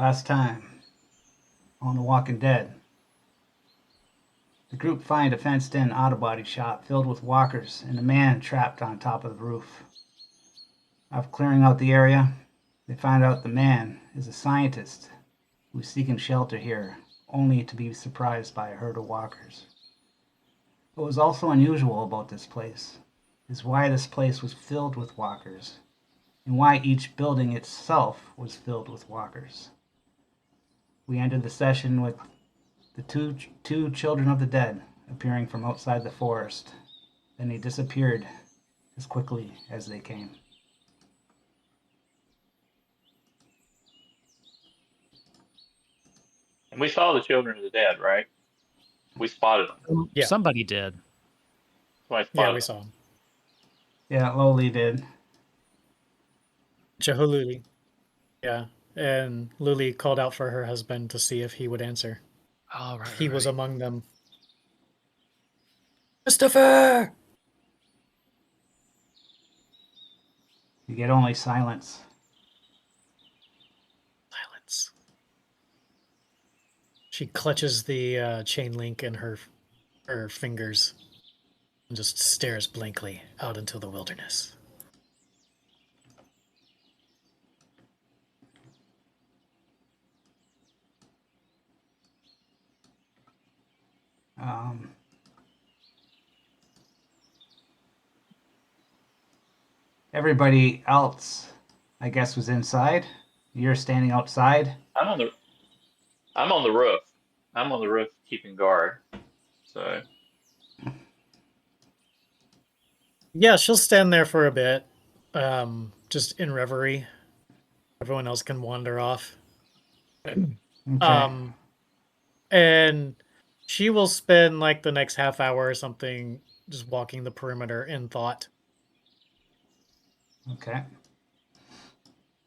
Last time on The Walking Dead, the group find a fenced-in auto body shop filled with walkers and a man trapped on top of the roof. After clearing out the area, they find out the man is a scientist who's seeking shelter here, only to be surprised by a herd of walkers. What was also unusual about this place is why this place was filled with walkers, and why each building itself was filled with walkers. We ended the session with the two children of the dead appearing from outside the forest. Then they disappeared as quickly as they came. And we saw the children of the dead, right? We spotted them. Yeah. Somebody did. Somebody Yeah, spotted we them. saw him. Yeah, Loli did. Jahululi. Yeah. And Luli called out for her husband to see if he would answer. Oh, right. He was among them. Christopher! You get only silence. Silence. She clutches the chain link in her fingers and just stares blankly out into the wilderness. Everybody else, I guess, was inside. You're standing outside. I'm on the roof. I'm on the roof keeping guard. So Yeah, she'll stand there for a bit, just in reverie. Everyone else can wander off. Okay. And she will spend like the next half hour or something just walking the perimeter in thought. Okay.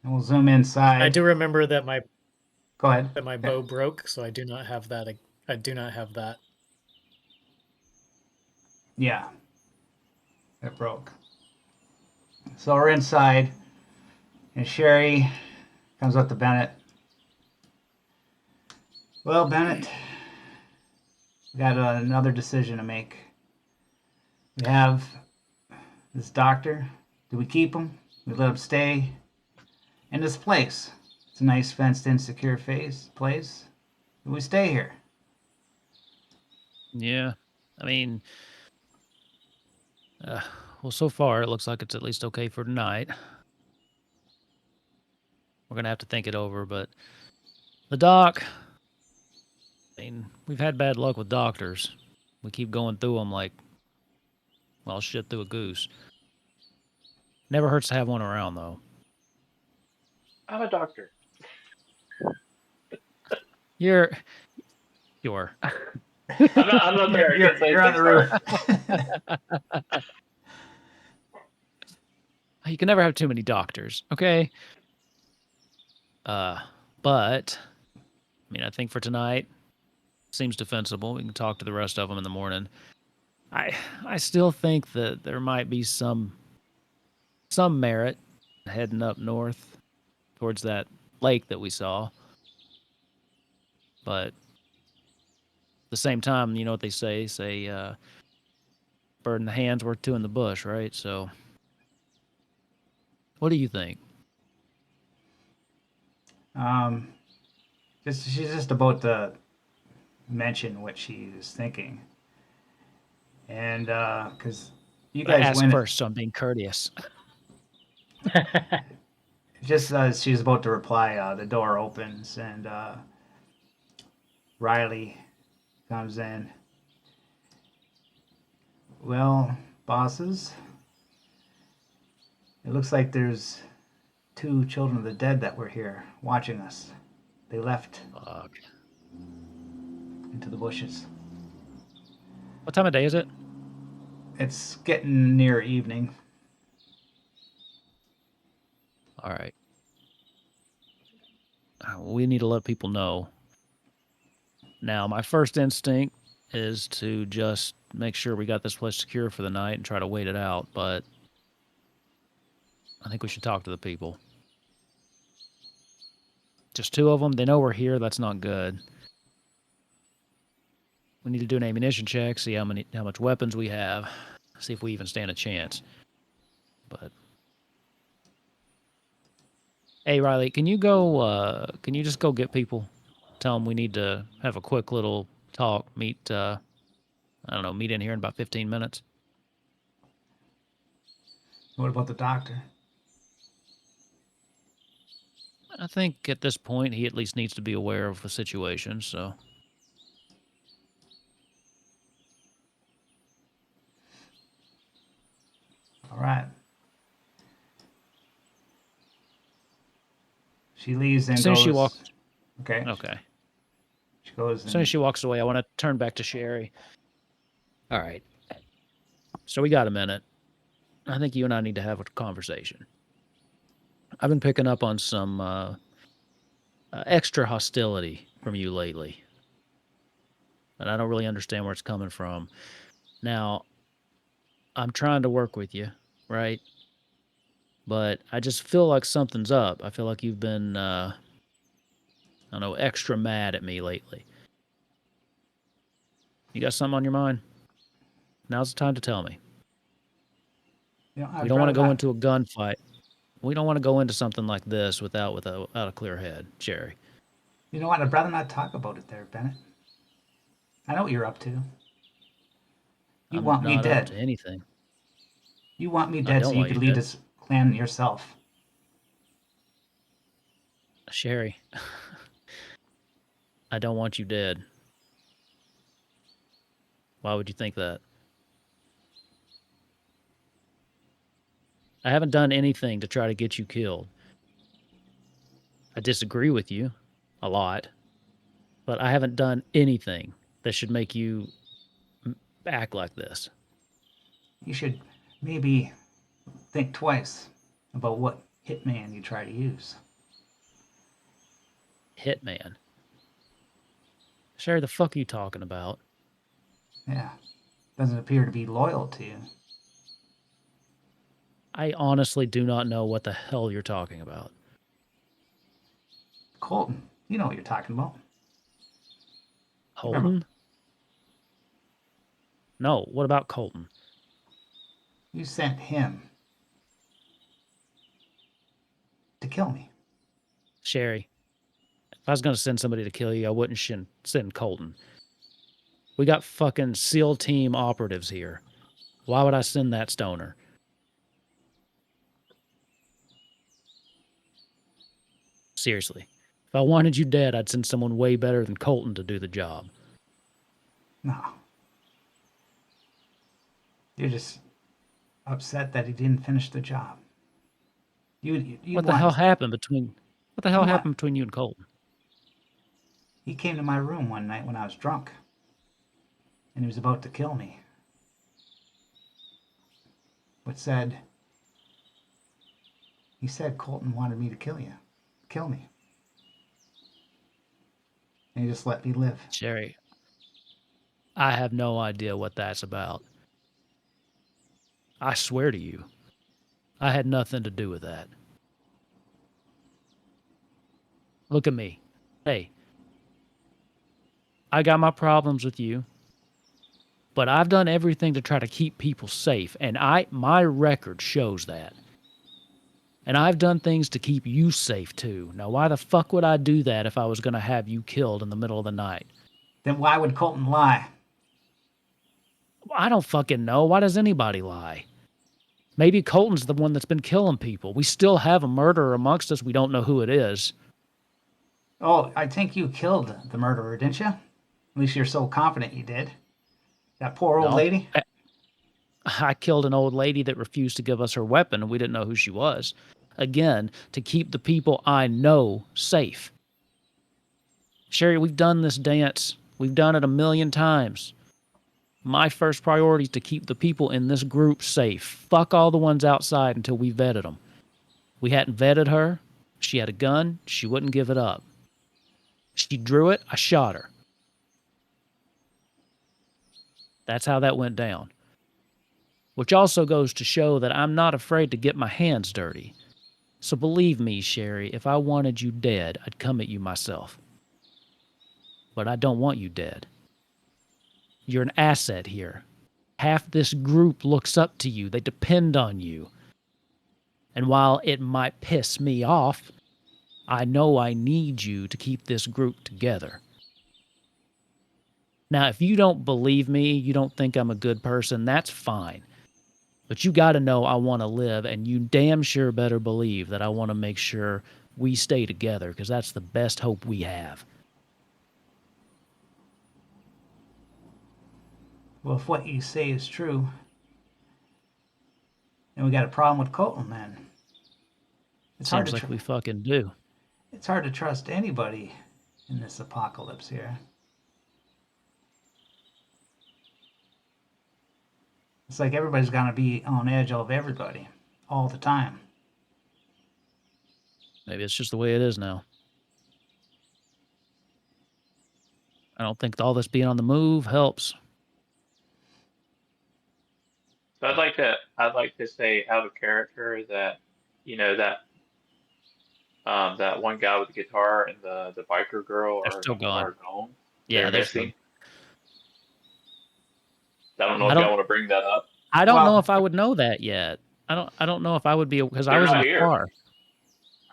And we'll zoom inside. I do remember that my Go ahead. that my bow broke, so I do not have that. I do not have that. Yeah. It broke. So we're inside, and Sherry comes up to Bennett. Well, Bennett, we got another decision to make. We have this doctor. Do we keep him? We let him stay in this place. It's a nice fenced-in, secure place. Do we stay here? Yeah. I mean, well, so far it looks like it's at least okay for tonight. We're going to have to think it over, but the doc, I mean, we've had bad luck with doctors. We keep going through them like, well, shit through a goose. Never hurts to have one around, though. I'm a doctor. You're. I'm not there. You're on the roof. You can never have too many doctors, okay? But I mean, I think for tonight seems defensible. We can talk to the rest of them in the morning. I still think that there might be some merit heading up north towards that lake that we saw. But at the same time, you know what they say? Bird in the hand's worth two in the bush, right? So what do you think? She's just about to mention what she's thinking, and because you guys ask went first, so I'm being courteous. just as she's about to reply, the door opens and Riley comes in. Well, bosses, it looks like there's two children of the dead that were here watching us. They left Fuck. into the bushes. What time of day is it? It's getting near evening. All right. We need to let people know. Now, my first instinct is to just make sure we got this place secure for the night and try to wait it out, but I think we should talk to the people. Just two of them. They know we're here. That's not good. We need to do an ammunition check, see how much weapons we have, see if we even stand a chance. But hey, Riley, can you go? Can you just go get people? Tell them we need to have a quick little talk. Meet. I don't know. Meet in here in about 15 minutes. What about the doctor? I think at this point he at least needs to be aware of the situation. So All right. She leaves and as soon goes. as she walks. Okay. Okay. She goes. As soon And, as she walks away, I want to turn back to Sherry. All right. So we got a minute. I think you and I need to have a conversation. I've been picking up on some extra hostility from you lately, and I don't really understand where it's coming from. Now, I'm trying to work with you, right? But I just feel like something's up. I feel like you've been, I don't know, extra mad at me lately. You got something on your mind? Now's the time to tell me. you know, We I'd don't want to rather go not- into a gunfight. We don't want to go into something like this without a clear head, Jerry. You know what? I'd rather not talk about it there, Bennett. I know what you're up to. You I'm want me not up to dead. anything. You want me I dead don't so you want could you lead dead. this clan yourself. Sherry, I don't want you dead. Why would you think that? I haven't done anything to try to get you killed. I disagree with you a lot, but I haven't done anything that should make you act like this. You should maybe think twice about what hitman you try to use. Hitman. Sherry, the fuck are you talking about? Yeah. Doesn't appear to be loyal to you. I honestly do not know what the hell you're talking about. Colton, you know what you're talking about. Colton? No, what about Colton? You sent him to kill me. Sherry, if I was going to send somebody to kill you, I wouldn't send Colton. We got fucking SEAL team operatives here. Why would I send that stoner? Seriously. If I wanted you dead, I'd send someone way better than Colton to do the job. No. You're just upset that he didn't finish the job. You What the want- hell happened between You want- happened between you and Colton? He came to my room one night when I was drunk, and he was about to kill me. But he said Colton wanted me to kill me. And he just let me live. Sherry, I have no idea what that's about. I swear to you, I had nothing to do with that. Look at me. Hey, I got my problems with you, but I've done everything to try to keep people safe, and my record shows that. And I've done things to keep you safe too. Now, why the fuck would I do that if I was going to have you killed in the middle of the night? Then why would Colton lie? I don't fucking know. Why does anybody lie? Maybe Colton's the one that's been killing people. We still have a murderer amongst us. We don't know who it is. Oh, I think you killed the murderer, didn't you? At least you're so confident you did. That poor old No. lady? I killed an old lady that refused to give us her weapon, and we didn't know who she was. Again, to keep the people I know safe. Sherry, we've done this dance. We've done it 1,000,000 times. My first priority is to keep the people in this group safe. Fuck all the ones outside until we vetted them. We hadn't vetted her. She had a gun. She wouldn't give it up. She drew it. I shot her. That's how that went down. Which also goes to show that I'm not afraid to get my hands dirty. So believe me, Sherry, if I wanted you dead, I'd come at you myself. But I don't want you dead. You're an asset here. Half this group looks up to you. They depend on you. And while it might piss me off, I know I need you to keep this group together. Now, if you don't believe me, you don't think I'm a good person, that's fine. But you got to know I want to live, and you damn sure better believe that I want to make sure we stay together, because that's the best hope we have. Well, if what you say is true, then we got a problem with Colton then. It's hard Seems to like we fucking do. it's hard to trust anybody in this apocalypse here. It's like everybody's gonna be on edge of everybody all the time. Maybe it's just the way it is now. I don't think all this being on the move helps. So I'd like to say out of character that, you know, that one guy with the guitar and the biker girl They're still gone. are gone. Yeah, They're they're missing. I don't know I if don't- y'all want to bring that up. I don't Well- know if I would know that yet. I don't know if I would be, because I They're was in not the here. car.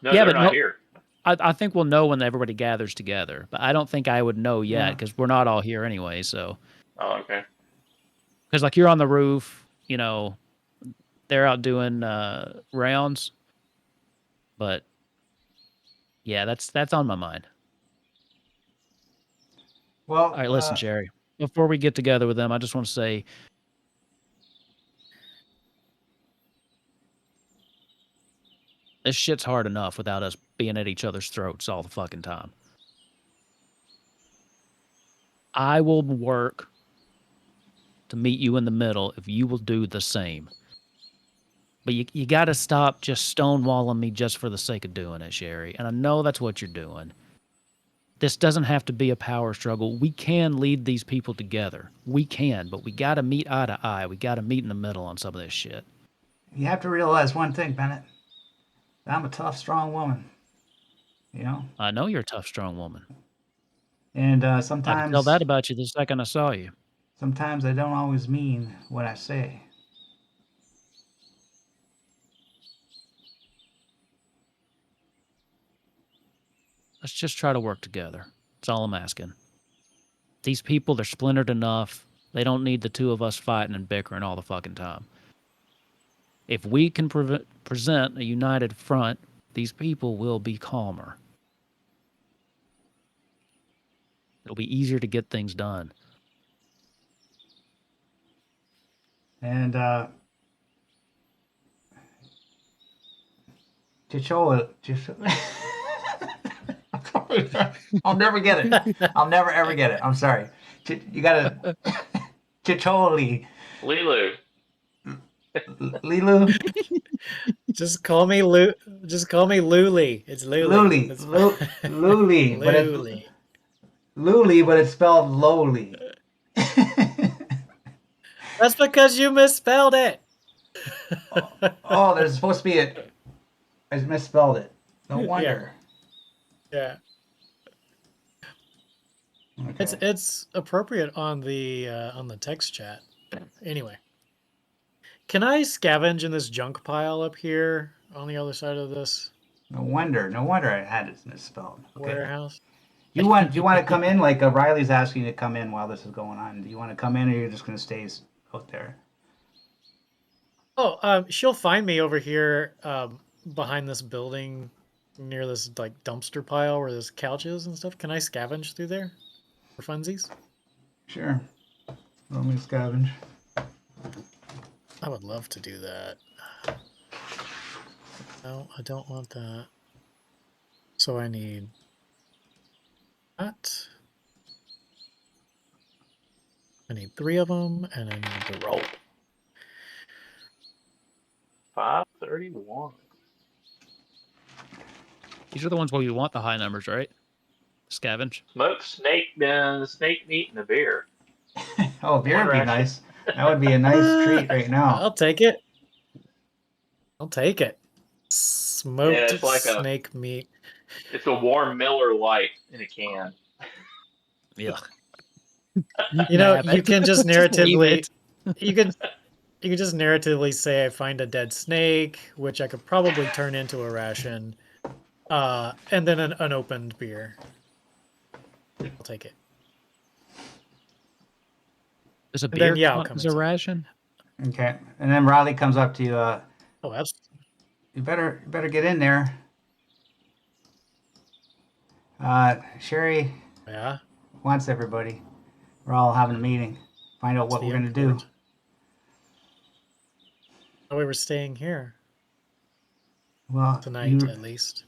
No, Yeah, they're but not no- here. I think we'll know when everybody gathers together, but I don't think I would know yet, Yeah. because we're not all here anyway. So, Oh, okay. because like you're on the roof, you know, they're out doing rounds. But yeah, that's on my mind. Well, All right, listen, Sherry. Before we get together with them, I just want to say, this shit's hard enough without us being at each other's throats all the fucking time. I will work to meet you in the middle if you will do the same. But you got to stop just stonewalling me just for the sake of doing it, Sherry. And I know that's what you're doing. This doesn't have to be a power struggle. We can lead these people together. We can, but we got to meet eye to eye. We got to meet in the middle on some of this shit. you have to realize one thing, Bennett. I'm a tough, strong woman. You know, I know you're a tough, strong woman. and I could sometimes tell that about you the second I saw you. sometimes I don't always mean what I say. Let's just try to work together. That's all I'm asking. These people, they're splintered enough. They don't need the two of us fighting and bickering all the fucking time. If we can present a united front, these people will be calmer. It'll be easier to get things done. And Chichola, I'll never get it. I'll never ever get it. I'm sorry. You gotta Chicholi, Lilu. Lilu, Just call me Lu. Just call me Luli. It's Luli. Luli, That's fine. Luli, but it's Luli. Luli, but it's spelled lowly. That's because you misspelled it. Oh, there's supposed to be a. I misspelled it. No wonder. Yeah, Okay. it's appropriate on the text chat. Anyway, can I scavenge in this junk pile up here on the other side of this No wonder. No wonder I had it misspelled. Okay. warehouse? Do you want to come in? Like Riley's asking you to come in while this is going on. Do you want to come in, or you're just going to stay out there? Oh, she'll find me over here behind this building near this like dumpster pile where there's couches and stuff. Can I scavenge through there for funsies? Sure. Let me scavenge. I would love to do that. No, I don't want that. So I need that. I need 3 of them, and I need the roll. 531. These are the ones where you want the high numbers, right? Scavenge. Smoked snake meat and a beer. Oh, beer would be Ration. nice. That would be a nice treat right now. I'll take it. I'll take it. Smoked Yeah, it's like snake meat. it's a warm Miller Lite in a can. Yeah. You know, have you it. can just Just leave narratively it. you could just narratively say I find a dead snake, which I could probably turn into a ration, and then an unopened beer. I'll take it. Does a And then beer yeah, I'll count come as a inside. ration? Okay. And then Riley comes up to you. Oh, that's You better get in there. Sherry yeah. wants everybody. We're all having a meeting. Find out what the we're gonna do. import. Oh, we were staying here Well, tonight, you at least.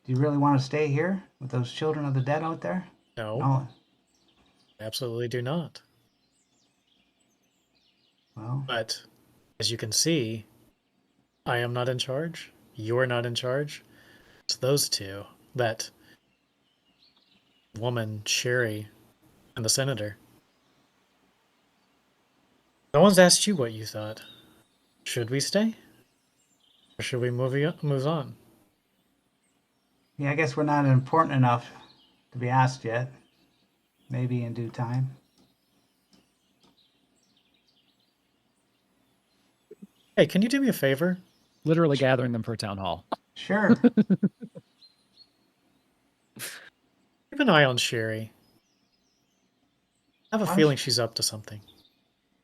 do you really want to stay here with those children of the dead out there? No, No. absolutely do not. Well, But as you can see, I am not in charge. You're not in charge. It's those two, that woman, Sherry, and the senator. No one's asked you what you thought. Should we stay? Or should we move on? yeah, I guess we're not important enough to be asked yet. Maybe in due time. Hey, can you do me a favor? Literally gathering them for a town hall. Sure. Keep an eye on Sherry. I have a Why feeling don't she's up to something.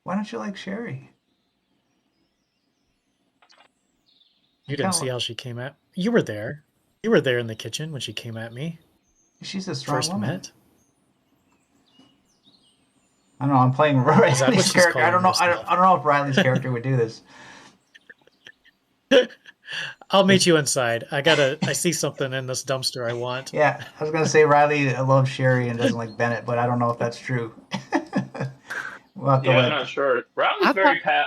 Why don't you like Sherry? You I didn't kinda see li- how she came at. You were there. You were there in the kitchen when she came at me. She's a strong First woman. met. I don't know. I'm playing Is that what Riley's she's character. I calling don't know. herself? I don't know if Riley's character would do this. I'll meet you inside. I see something in this dumpster I want. Yeah, I was gonna say Riley loves Sherry and doesn't like Bennett, but I don't know if that's true. We'll have to Yeah, I'm let. not sure. Riley's I very thought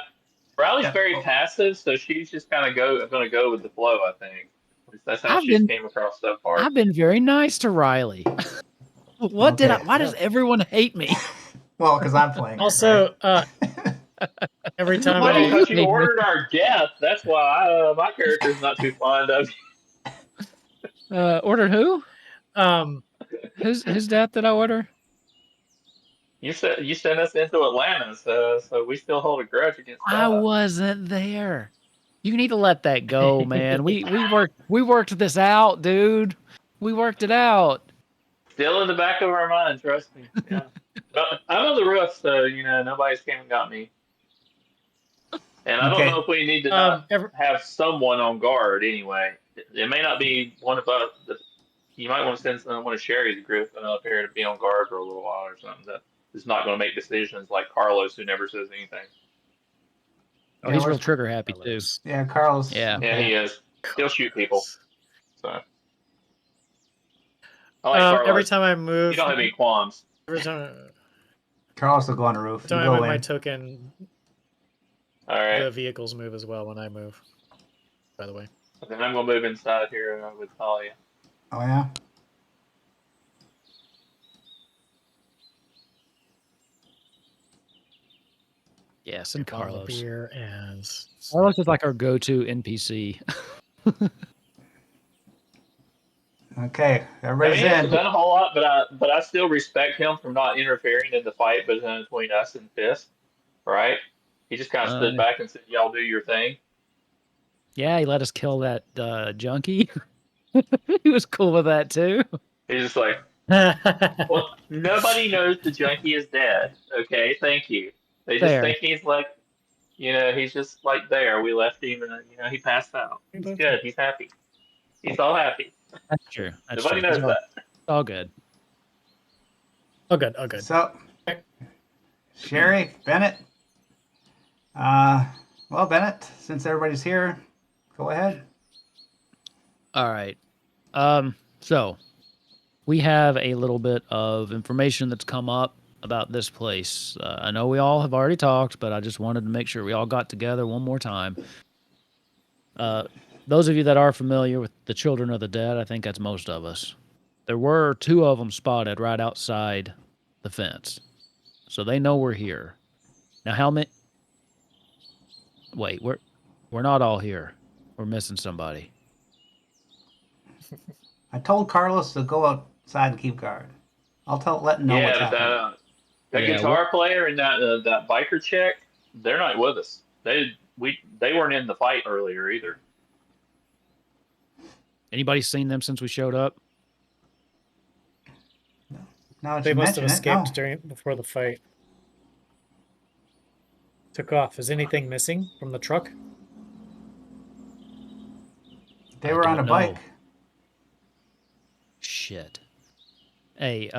Riley's Yeah. very passive, so she's just kind of going to go with the flow. I think that's how I've she's been came across so far. I've been very nice to Riley. What did I? Okay. Why does everyone hate me? Well, because I'm playing. Also, Right? every time Why do Well, you because you hate me? ordered our death, that's why my character's not too fond of. Ordered who? um, Whose death did I order? You sent us into Atlanta, so we still hold a grudge against I that. wasn't there. You need to let that go, man. We worked this out, dude. We worked it out. Still in the back of our mind, trust me. Yeah, but I'm on the roof, so nobody's came and got me. And I don't know Okay. if we need to not every, have someone on guard anyway. It may not be one of us. You might want to send one of Sherry's group up here to be on guard for a little while or something. That is not going to make decisions like Carlos, who never says anything. Oh, Yeah, he's real let's- trigger happy too. Yeah, Carl's. Yeah. Yeah, he is. He'll shoot people. So I like every Carlos. time I You move, don't have any qualms. every time, Carlos will go on the roof. every time You I go move my in. token, All right. the vehicles move as well when I move. By the way, Then I'm going to move inside here with Talia. Oh yeah. Yes, and bottle of Carlos. beer as Carlos is like our go-to NPC. Okay. I Everybody's mean, he hasn't in. done a whole lot, but I still respect him for not interfering in the fight between us and Fist. Right? He just kind of stood back and said, "Y'all do your thing." Yeah, he let us kill that junkie. He was cool with that too. He's just like, well, "Well, nobody knows the junkie is dead." Okay, thank you. They just Fair. think he's like, he's just like there. We left him, and he passed out. He's good. He's happy. He's all happy. That's true. That's Nobody true. knows that. It's all good. oh good, oh good. So, Sherry, Bennett. Well, Bennett, since everybody's here, go ahead. All right. So we have a little bit of information that's come up about this place. I know we all have already talked, but I just wanted to make sure we all got together one more time. Those of you that are familiar with the Children of the Dead, I think that's most of us. There were 2 of them spotted right outside the fence. So they know we're here. Now how many... Wait, we're not all here. we're missing somebody. I told Carlos to go outside and keep guard. Let him know what's Yeah, but happening. that Yeah, guitar player and that biker chick, they're not with us. They weren't in the fight earlier either. Anybody seen them since we showed up? Now that They you must have mention it, no. escaped before the fight. Took off. Is anything missing from the truck? They I were on don't a know. bike. Shit. Hey,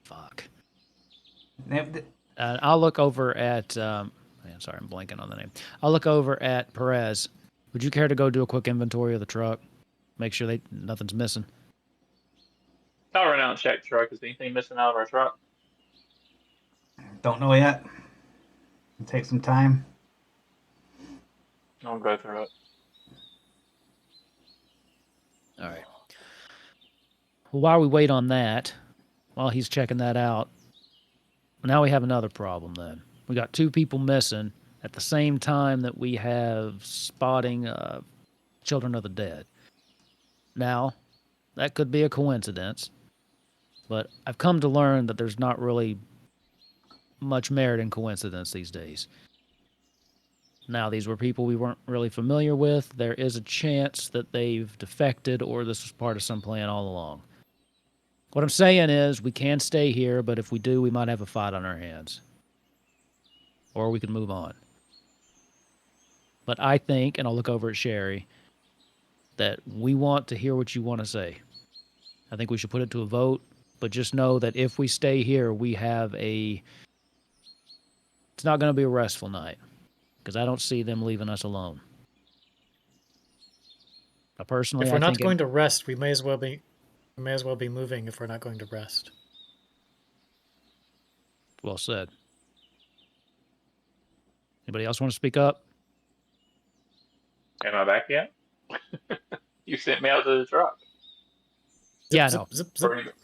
fuck. They- I'll look over at. Man, sorry, I'm blanking on the name. I'll look over at Perez. Would you care to go do a quick inventory of the truck? Make sure nothing's missing. I'll run out and check the truck. Is anything missing out of our truck? Don't know yet. It'll take some time. I'll go through it. All right. Well, while we wait on that, while he's checking that out, now we have another problem then. We got 2 people missing at the same time that we have spotting Children of the Dead. Now, that could be a coincidence, but I've come to learn that there's not really much merit in coincidence these days. Now, these were people we weren't really familiar with. There is a chance that they've defected or this was part of some plan all along. What I'm saying is we can stay here, but if we do, we might have a fight on our hands. Or we can move on. But I think, and I'll look over at Sherry, that we want to hear what you want to say. I think we should put it to a vote, but just know that if we stay here, we have it's not going to be a restful night, because I don't see them leaving us alone. Now, personally, If we're I not think going to rest, we may as well be moving if we're not going to rest. well said. Anybody else want to speak up? Am I back yet? You sent me out to the truck. Yeah, zip, no. zip, Or zip.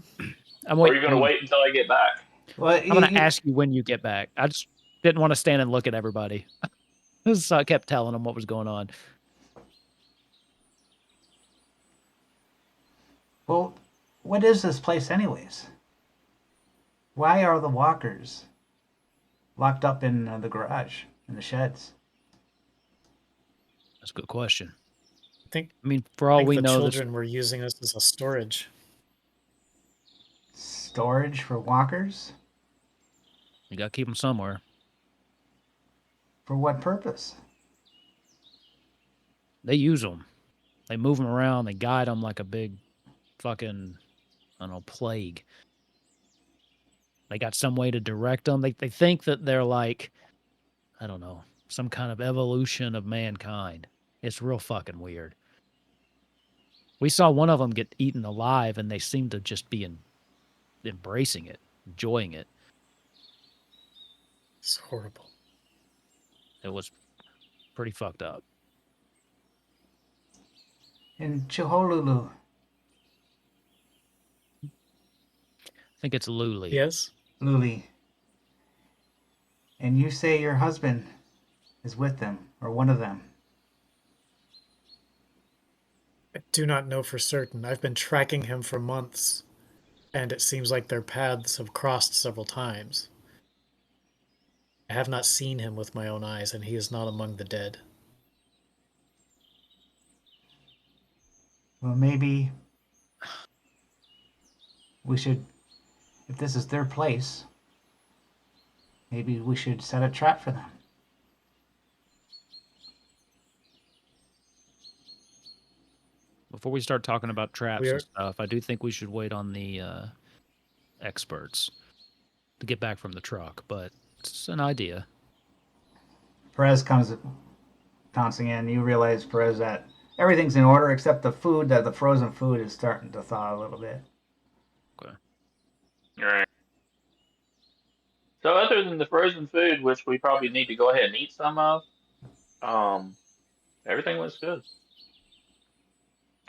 I'm are waiting. you going to wait until I get back? Well, I'm going to ask you when you get back. I just didn't want to stand and look at everybody. So I kept telling them what was going on. Well, what is this place, anyways? Why are the walkers locked up in the garage, in the sheds? That's a good question. I mean, for I all think we the know, this children were using us as a storage. Storage for walkers? you got to keep them somewhere. For what purpose? They use them. They move them around. They guide them like a big fucking, I don't know, plague. They got some way to direct them. They think that they're like, I don't know, some kind of evolution of mankind. It's real fucking weird. We saw one of them get eaten alive, and they seemed to just be embracing it, enjoying it. It's horrible. It was pretty fucked up. In Chiholulu. I think it's Luli. Yes? Luli. And you say your husband is with them, or one of them. I do not know for certain. I've been tracking him for months, and it seems like their paths have crossed several times. I have not seen him with my own eyes, and he is not among the dead. Well, maybe we should, if this is their place, maybe we should set a trap for them. Before we start talking about traps We are- and stuff, I do think we should wait on the experts to get back from the truck, but it's an idea. Perez comes pouncing in. You realize, Perez, that everything's in order except the food, that the frozen food is starting to thaw a little bit. All right. So other than the frozen food, which we probably need to go ahead and eat some of, everything was good.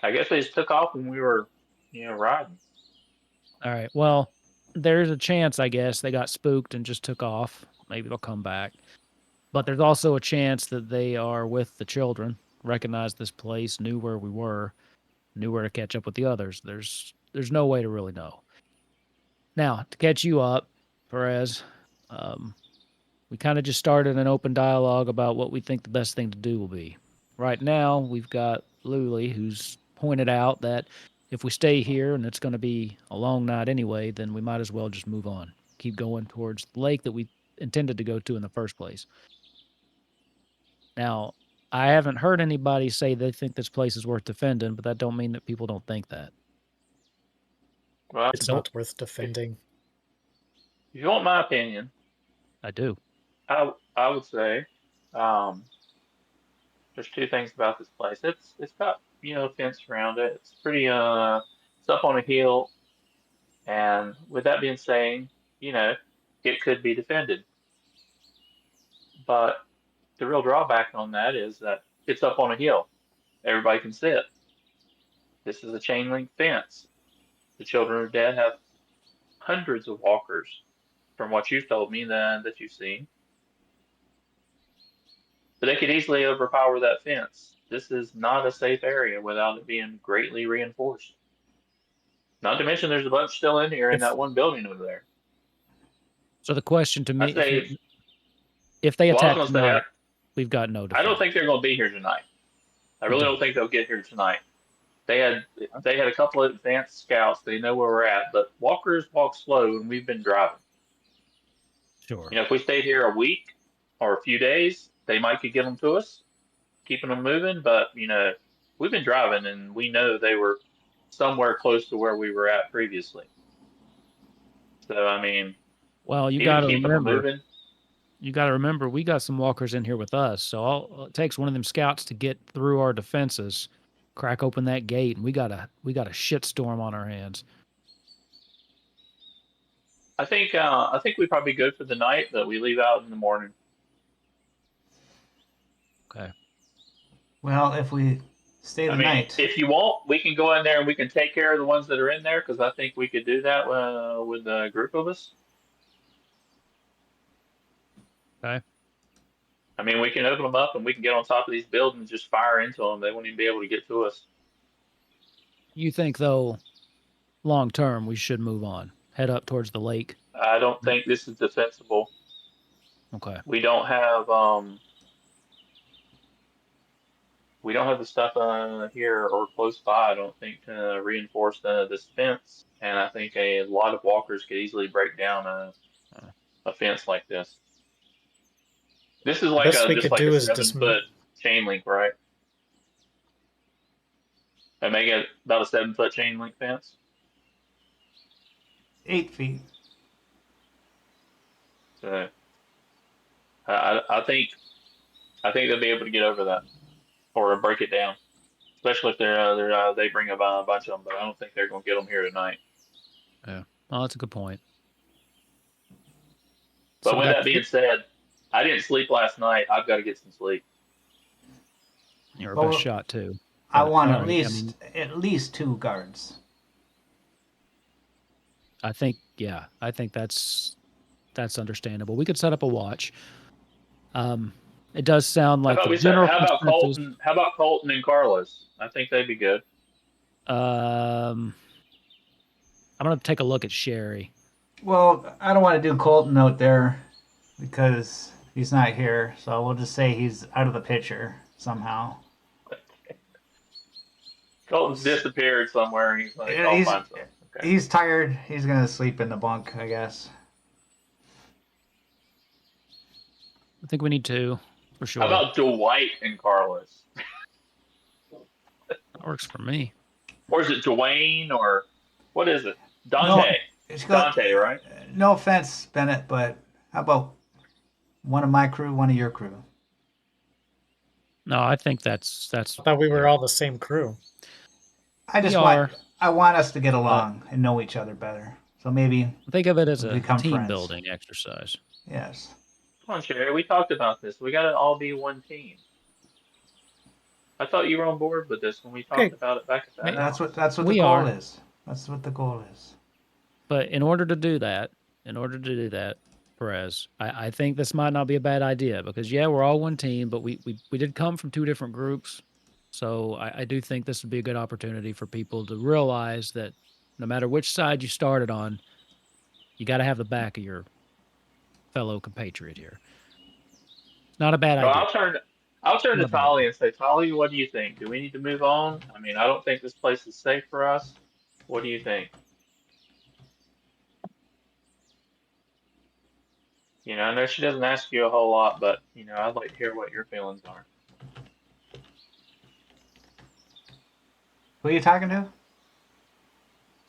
I guess they just took off when we were, riding. All right. Well, there's a chance, I guess, they got spooked and just took off. Maybe they'll come back. But there's also a chance that they are with the children recognized this place, knew where we were, knew where to catch up with the others. There's no way to really know. Now, to catch you up, Perez, we kind of just started an open dialogue about what we think the best thing to do will be. Right now, we've got Luli, who's pointed out that if we stay here and it's going to be a long night anyway, then we might as well just move on. Keep going towards the lake that we intended to go to in the first place. Now, I haven't heard anybody say they think this place is worth defending, but that don't mean that people don't think that. Well, It's not worth defending. if you want my opinion, I do. I would say there's two things about this place. It's got a fence around it. It's pretty it's up on a hill, and with that being said, it could be defended. But the real drawback on that is that it's up on a hill. Everybody can see it. This is a chain link fence. The Children of Dead have hundreds of walkers, from what you've told me that you've seen. But they could easily overpower that fence. This is not a safe area without it being greatly reinforced. Not to mention there's a bunch still in here in that one building over there. So the question to I me, say, if they well, I attack was gonna say, tonight, we've got no defense. I don't think they're going to be here tonight. I really don't think they'll get here tonight. They had a couple of advanced scouts. They know where we're at, but walkers walk slow, and we've been driving. Sure. If we stayed here a week or a few days, they might could get them to us, keeping them moving. But we've been driving, and we know they were somewhere close to where we were at previously. So I mean, well, you even got to keeping them remember. moving. You got to remember, we got some walkers in here with us. So all it takes one of them scouts to get through our defenses, crack open that gate, and we got a shitstorm on our hands. I think we probably go for the night, but we leave out in the morning. Okay. Well, if we stay the night, if you want, we can go in there and we can take care of the ones that are in there, because I think we could do that with a group of us. Okay. I mean, we can open them up and we can get on top of these buildings, just fire into them. They won't even be able to get to us. You think, though, long term, we should move on, head up towards the lake? I don't think this is defensible. Okay. We don't have the stuff here or close by. I don't think to reinforce this fence, and I think a lot of walkers could easily break down a fence like this. This is like Best we could do a is 7-foot chain link, right? I make it about a 7-foot chain link fence. 8 feet. So I think they'll be able to get over that or break it down, especially if they bring a bunch of them. But I don't think they're going to get them here tonight. Yeah. Well, that's a good point. But So with that being said, I didn't sleep last night. I've got to get some sleep. You're a Well, best shot too. I But, want all at right, least at least 2 guards. I think that's understandable. We could set up a watch. It does sound like the general How about consensus- Colton? How about Colton and Carlos? I think they'd be good. I'm gonna take a look at Sherry. Well, I don't want to do Colton out there because he's not here, so we'll just say he's out of the picture somehow. Colton's disappeared somewhere, and he's like, Yeah, I'll he's- find something. Okay. He's tired. He's gonna sleep in the bunk, I guess. I think we need 2 for sure. How about Dwight and Carlos? That works for me. Or is it Dwayne, or what is it? Dante. It's got- Dante, right? No offense, Bennett, but how about one of my crew, one of your crew? No, I think that's. I thought we were all the same crew. I just I want us to get along and know each other better. So maybe Think of it as a Become team friends. building exercise. yes. Come on, Sherry. We talked about this. We got to all be one team. I thought you were on board with this when we talked Okay. about it back at that. That's what the We goal are. is. That's what the goal is. But in order to do that, Perez, I think this might not be a bad idea because we're all one team, but we did come from 2 different groups. So I do think this would be a good opportunity for people to realize that no matter which side you started on, you got to have the back of your fellow compatriot here. It's not a bad So idea. I'll turn to Not a bad Tali idea. and say, Tali, what do you think? Do we need to move on? I mean, I don't think this place is safe for us. What do you think? I know she doesn't ask you a whole lot, but I'd like to hear what your feelings are. Who are you talking to?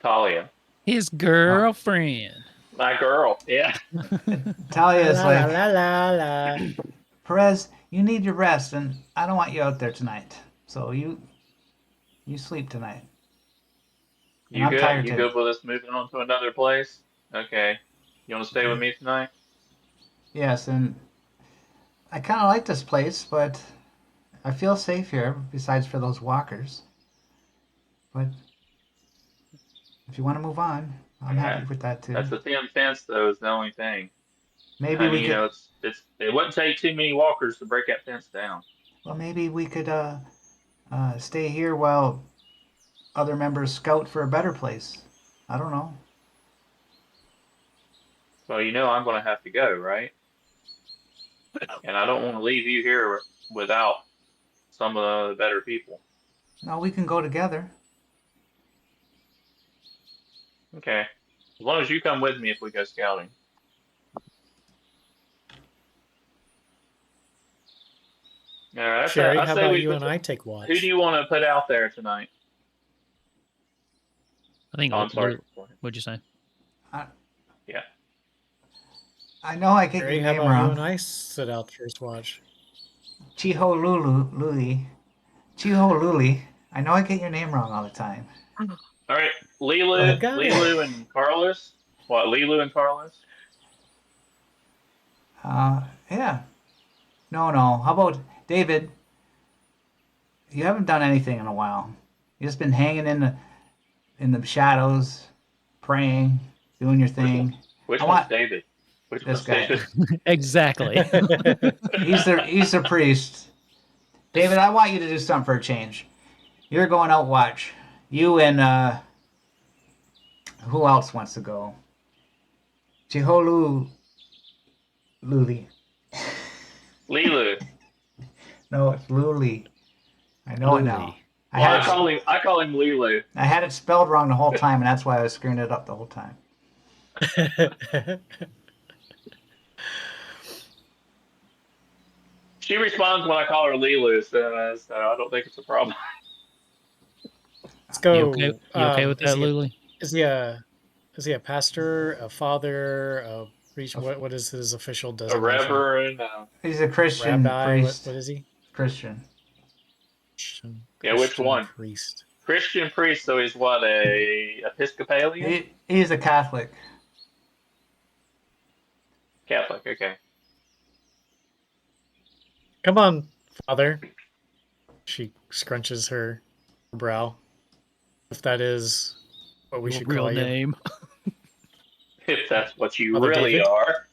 Talia, His girlfriend. my girl. Yeah. Talia is La like, la la la. Perez, you need your rest, and I don't want you out there tonight. So you sleep tonight. And You I'm good? tired You too. good with us moving on to another place? Okay. You want to stay with me tonight? Yes, and I kind of like this place, but I feel safe here, besides for those walkers. But if you want to move on, I'm Yeah. happy with that too. That's the thin fence, though, is the only thing. Maybe I we mean, could. it wouldn't take too many walkers to break that fence down. Well, maybe we could stay here while other members scout for a better place. I don't know. Well, I'm going to have to go, right? And I don't want to leave you here without some of the better people. No, we can go together. Okay. As long as you come with me if we go scouting. All right. Sherry, I how say about we you put and I take who do watch? you want to put out there tonight? I think. Oh, I'm sorry. What'd you say? I, Yeah. I know I get Sherry, your how name about you wrong. and I sit out first watch? Chiho Luli. Chiho Luli. I know I get your name wrong all the time. All right. You Lilu, got it. Lilu and Carlos. What, Lilu and Carlos? Yeah. No. How about David? You haven't done anything in a while. You just been hanging in the shadows, praying, doing your Which one? thing. Which I one's want David? Which this one's guy. David? Exactly. He's the priest. David, I want you to do something for a change. You're going out watch. You and who else wants to go? Chiholu Luli. Lilu. No, it's Luli. I know it now. Luli. I Well, had it, I call him Lilu. I had it spelled wrong the whole time, and that's why I was screwing it up the whole time. She responds when I call her Lilu, so I don't think it's a problem. Let's You go. okay? You okay with that, Luli? Is he a pastor, a father, a priest? What is his official A designation? reverend. He's a Christian Rabbi? priest. What is he? Christian. Yeah, which one? Priest. Christian priest, so he's what, a Episcopalian? He's a Catholic. Catholic, okay. Come on, father. She scrunches her brow. If that is what we Your should real call you. name. If that's what you Father really David? are.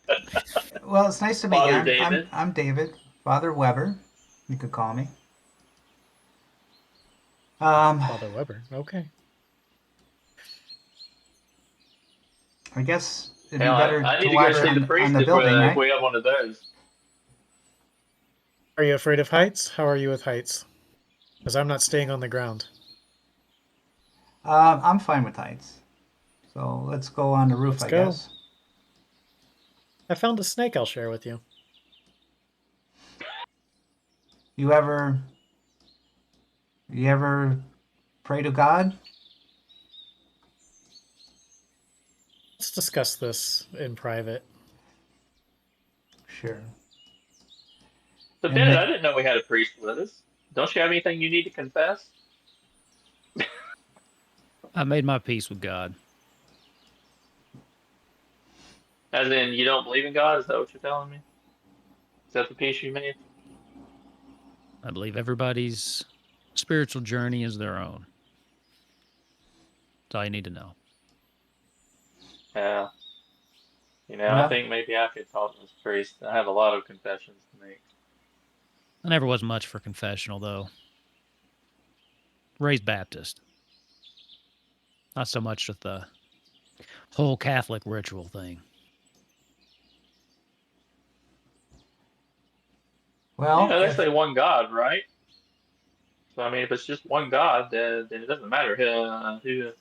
Well, it's nice to meet Father you. David. I'm David, Father Weber. You could call me. Father Weber. Okay. I guess it'd be Hell, better I need to to go watch see the on priest the if building, if right? we have one of those. Are you afraid of heights? How are you with heights? Because I'm not staying on the ground. I'm fine with heights. So let's go on the roof, Let's I go. guess. I found a snake I'll share with you. You ever pray to God? Let's discuss this in private. Sure. So, And Bennett, the- I didn't know we had a priest with us. Don't you have anything you need to confess? I made my peace with God. As in, you don't believe in God? Is that what you're telling me? Is that the peace you made? I believe everybody's spiritual journey is their own. That's all you need to know. Yeah. I Well, think maybe I could talk to this priest. I have a lot of confessions to make. I never was much for confessional, though. raised Baptist. Not so much with the whole Catholic ritual thing. Well, They if, say one God, right? So I mean, if it's just one God, then it doesn't matter who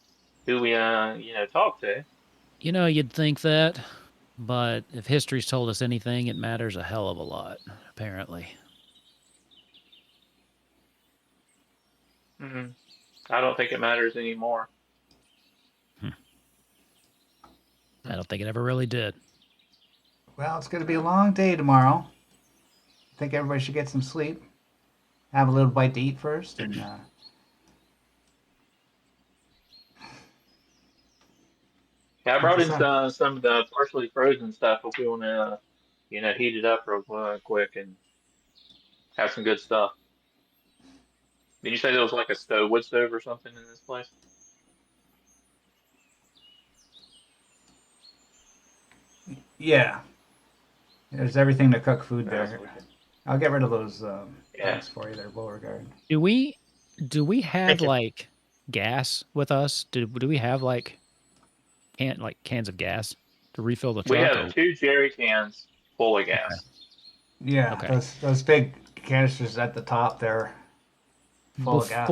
we talk to. You know, you'd think that, but if history's told us anything, it matters a hell of a lot, apparently. Hmm. I don't think it matters anymore. I don't think it ever really did. well, it's going to be a long day tomorrow. I think everybody should get some sleep. Have a little bite to eat first, and Yeah, I brought in decide. some of the partially frozen stuff if we want to, heat it up real quick and have some good stuff. Did you say there was like a wood stove or something in this place? Yeah, there's everything to cook food That's there. wicked. I'll get rid of those Yeah. bags for you there, Beauregard. Do we have Thank you. like gas with us? Do we have like cans of gas to refill the We truck? have 2 jerry cans full of Okay. gas. Yeah, Okay. those big canisters at the top there, full of gas.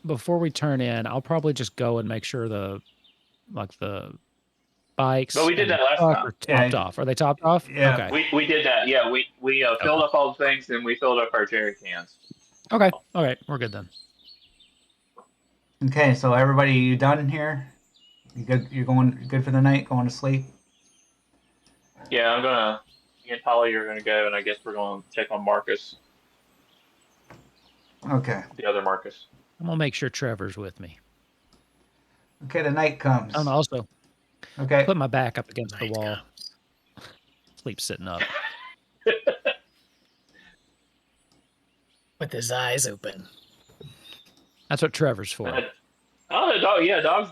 Before we turn in, I'll probably just go and make sure the bikes But we did and the that last truck time. are topped Yeah, off. Are they topped off? yeah. Okay. We did that. Yeah, we filled Okay. up all the things and we filled up our jerry cans. Okay. All right. We're good then. Okay, so everybody, you done here? You good? You're going good for the night? Going to sleep? Yeah, me and Polly are gonna go, and I guess we're going to check on Marcus, Okay. the other Marcus. I'm gonna make sure Trevor's with me. Okay, the night comes. And also Okay. put my back up against the Night wall. comes. Sleep sitting up. With his eyes open. That's what Trevor's for. Oh, dogs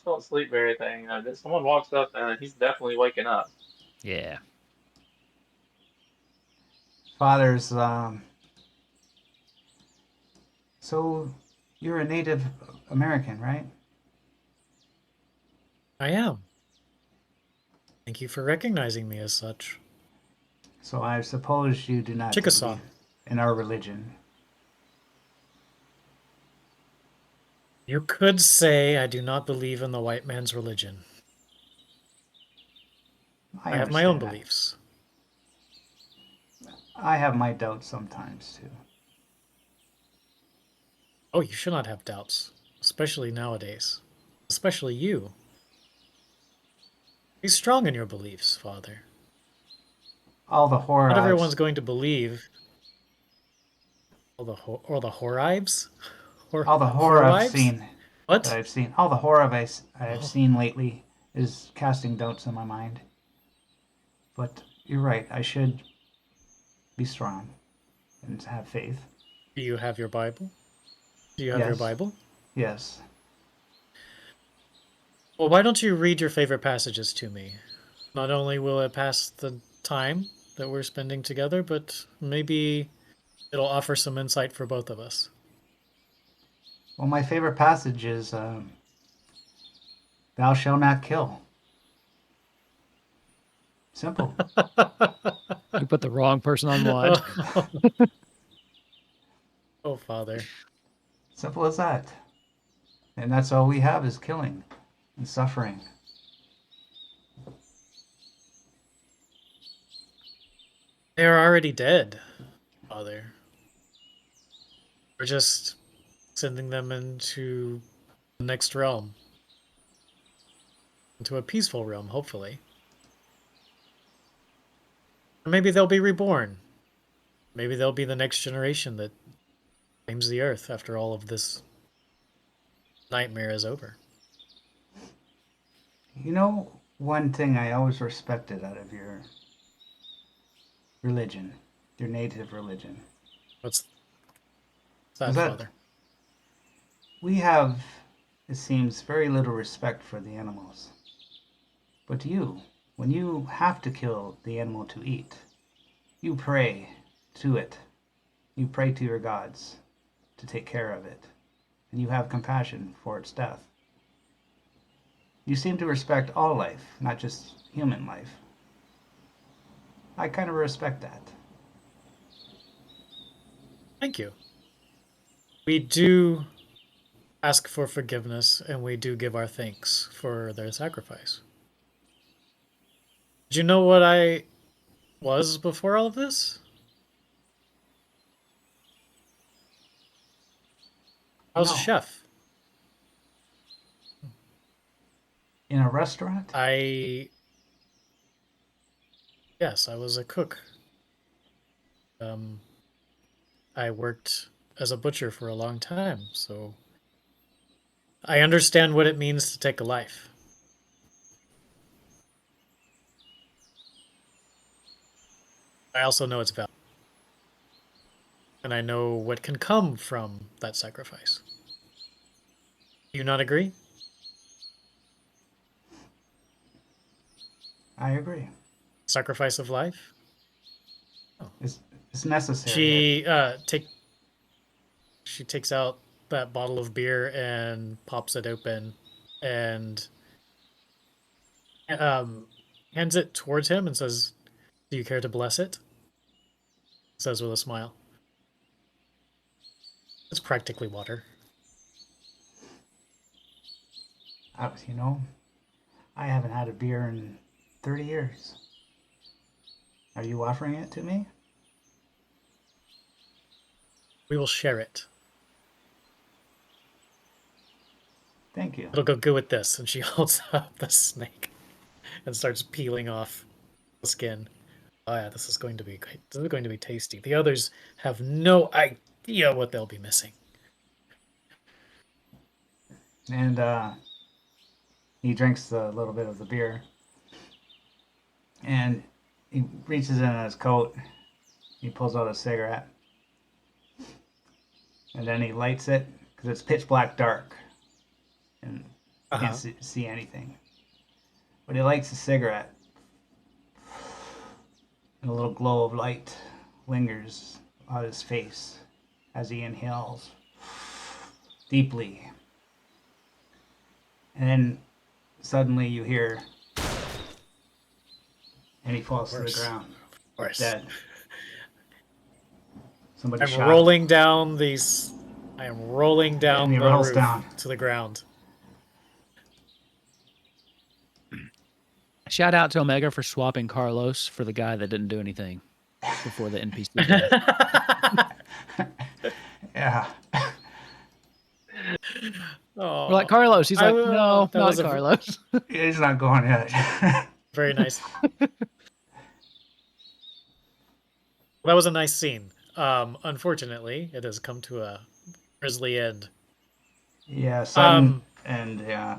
don't sleep very anything. Someone walks up and he's definitely waking up. Yeah. Father's so you're a Native American, right? I am. Thank you for recognizing me as such. So I suppose you do not Chickasaw. believe in our religion. You could say I do not believe in the white man's religion. I have my own understand that. beliefs. I have my doubts sometimes too. Oh, you should not have doubts, especially nowadays. Especially you. Be strong in your beliefs, Father. All the horror. Not everyone's going to believe. All the Horives? all the horror I've Horives? seen. What? That I've seen. All the horror I have Oh. seen lately is casting doubts in my mind. But you're right. I should be strong and have faith. Do you have your Bible? Do you have your Yes. Bible? Yes. Well, why don't you read your favorite passages to me? Not only will it pass the time that we're spending together, but maybe it'll offer some insight for both of us. Well, my favorite passage is "Thou shalt not kill." Simple. You put the wrong person on one. Oh, Father. Simple as that. And that's all we have is killing and suffering. They are already dead, Father. We're just sending them into the next realm. Into a peaceful realm, hopefully. Or maybe they'll be reborn. Maybe they'll be the next generation that claims the earth after all of this nightmare is over. You know, one thing I always respected out of your religion, your native religion, What's that, is that Father? we have, it seems, very little respect for the animals. But you, when you have to kill the animal to eat, you pray to it. You pray to your gods to take care of it. and you have compassion for its death. You seem to respect all life, not just human life. I kind of respect that. Thank you. We do ask for forgiveness, and we do give our thanks for their sacrifice. Did you know what I was before all of this? I was a No. chef. In a restaurant? Yes, I was a cook. I worked as a butcher for a long time, so I understand what it means to take a life. I also know its value. And I know what can come from that sacrifice. Do you not agree? I agree. Sacrifice of life? It's necessary. She takes out that bottle of beer and pops it open and hands it towards him and says, "Do you care to bless it?" Says with a smile. It's practically water. I haven't had a beer in 30 years. Are you offering it to me? We will share it. Thank you. It'll go good with this. And she holds up the snake and starts peeling off the skin. Oh yeah, this is going to be great. This is going to be tasty. The others have no idea what they'll be missing. And he drinks a little bit of the beer. And he reaches in his coat. He pulls out a cigarette. And then he lights it because it's pitch black dark. And you can't see anything. But he lights the cigarette. And a little glow of light lingers on his face as he inhales deeply. And then suddenly you hear, and he falls to the ground, Of course. dead. Somebody I'm shot rolling down these. I am rolling down And he the rolls roof down. to the ground. Shout out to Omega for swapping Carlos for the guy that didn't do anything before the NPC death. Yeah. Oh, We're like, Carlos. He's like, no, that not was Carlos. He's not going yet. very nice. That was a nice scene. Unfortunately, it has come to a grisly end. Yeah, sudden and yeah.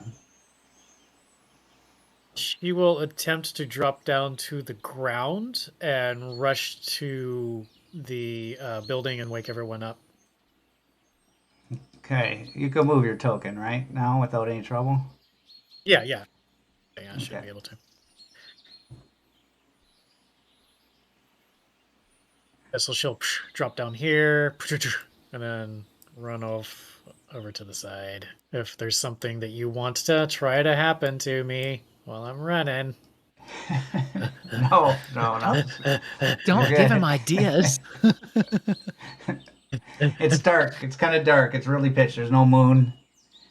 She will attempt to drop down to the ground and rush to the building and wake everyone up. Okay, you can move your token right now without any trouble. Yeah, I should Okay. be able to. Yeah, so she'll drop down here and then run off over to the side. If there's something that you want to try to happen to me while I'm running. No. Don't You're give good. him ideas. It's dark. It's kind of dark. It's really pitch. There's no moon.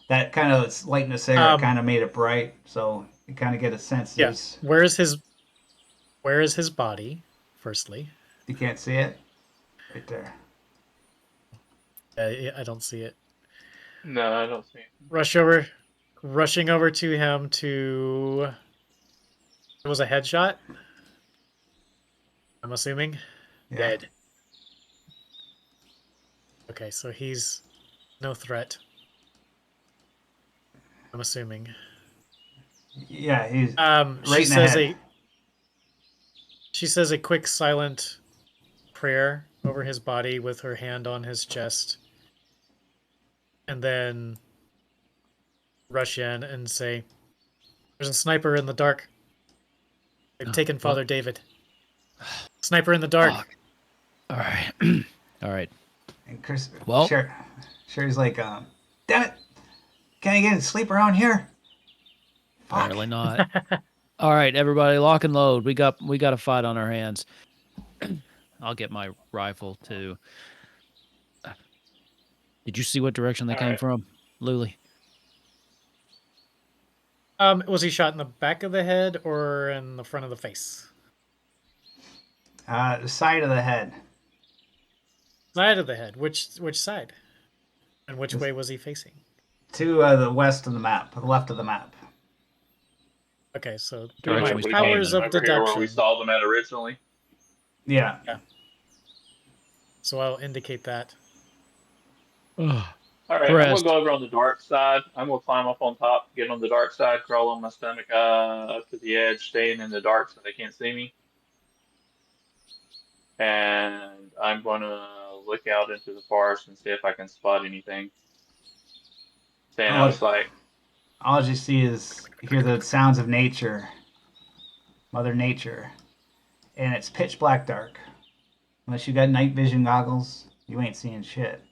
That kind of lighting the cigarette kind of made it bright, so you kind of get a sense. Yeah. Where is his body? Firstly, You can't see it. Right there. I don't see it. No, I don't see it. Rushing over to him to. It was a headshot. I'm assuming. Yeah. Dead. Okay, so he's no threat. I'm assuming. Yeah, he's She in the head. She says a quick silent prayer over his body with her hand on his chest. And then rush in and say, "There's a sniper in the dark. They've taken Father David. Sniper in the dark." Fuck. All right. All right. And Chris, Well- Sherry's like, Damn it! Can I get to sleep around here? Fuck. Apparently not. All right, everybody, lock and load. We got a fight on our hands. I'll get my rifle too. Did you see what direction they All came right. from, Luli? Was he shot in the back of the head or in the front of the face? The side of the head. Side of the head. Which side? And which This- way was he facing? To the west of the map, the left of the map. Okay, so Direction through my we We came powers in. of over here where we deduction. saw them at originally. Yeah. So I'll indicate that. All right, I'm Pressed. gonna go over on the dark side. I'm gonna climb up on top, get on the dark side, crawl on my stomach up to the edge, staying in the dark so they can't see me. And I'm gonna look out into the forest and see if I can spot anything. Staying out of sight. All you see is hear the sounds of nature, Mother Nature, and it's pitch black dark. Unless you got night vision goggles, you ain't seeing shit.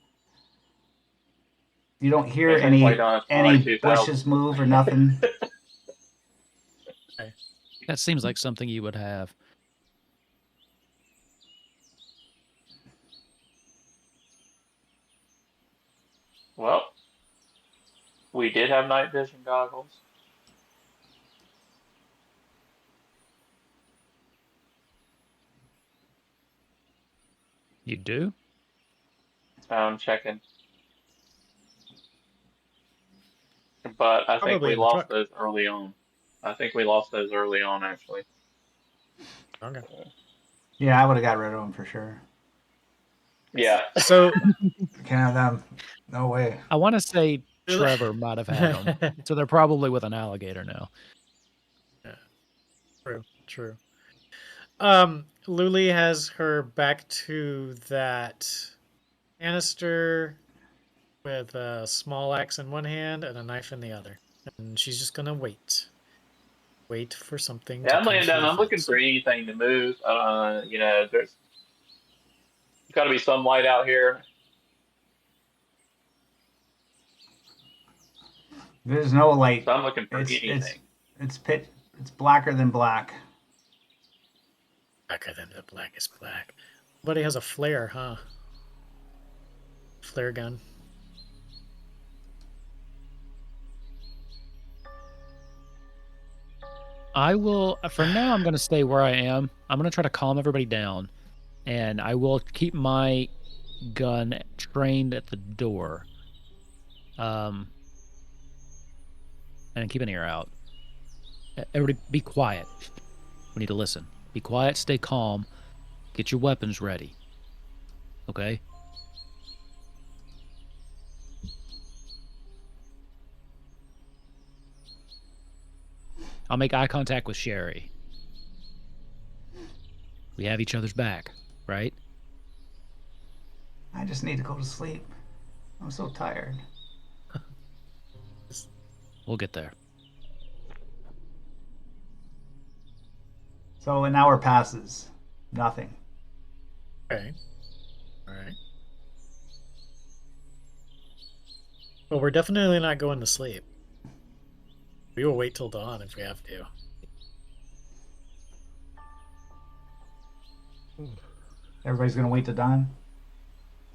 You don't hear Guess I any played on a any 2000. bushes move or nothing. That seems like something you would have. Well, we did have night vision goggles. You do? I'm checking. But I think Probably we in the lost truck. those early on. I think we lost those early on, actually. Okay. Yeah, I would have got rid of them for sure. Yeah. So Can't have them. No way. I want to say Trevor might have had them. So they're probably with an alligator now. True. Luli has her back to that canister with a small axe in one hand and a knife in the other, and she's just gonna wait for something. Yeah, to I'm come laying through down. the I'm looking fence. for anything to move. There's got to be some light out here. There's no light. So I'm looking for It's anything. it's pitch. It's blacker than black. Blacker than the blackest black. Nobody has a flare, huh? Flare gun. I will, for now, I'm going to stay where I am. I'm going to try to calm everybody down. And I will keep my gun trained at the door. And keep an ear out. Everybody be quiet. We need to listen. Be quiet, stay calm. Get your weapons ready. Okay? I'll make eye contact with Sherry. We have each other's back, right? I just need to go to sleep. I'm so tired. We'll get there. So an hour passes. Nothing. Okay. All right. Well, we're definitely not going to sleep. We will wait till dawn if we have to. Everybody's gonna wait to dawn.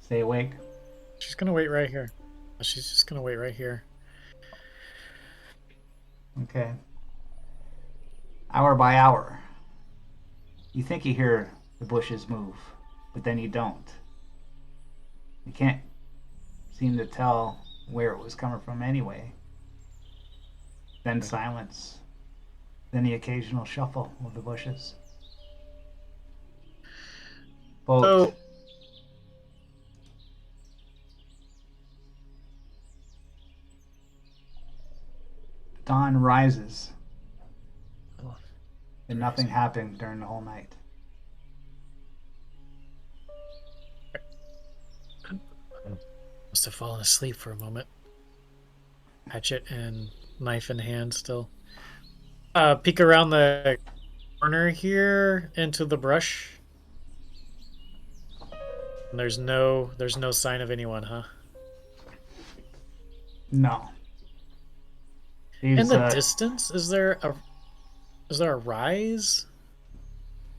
Stay awake. She's gonna wait right here. She's just gonna wait right here. Okay. Hour by hour. You think you hear the bushes move, but then you don't. You can't seem to tell where it was coming from anyway. Then silence. Then the occasional shuffle of the bushes. Both. So Dawn rises, Oh, and nothing happened during the whole night. must have fallen asleep for a moment. Hatchet and knife in hand still. Peek around the corner here into the brush. And there's no sign of anyone, huh? No. In These, the distance, is there a rise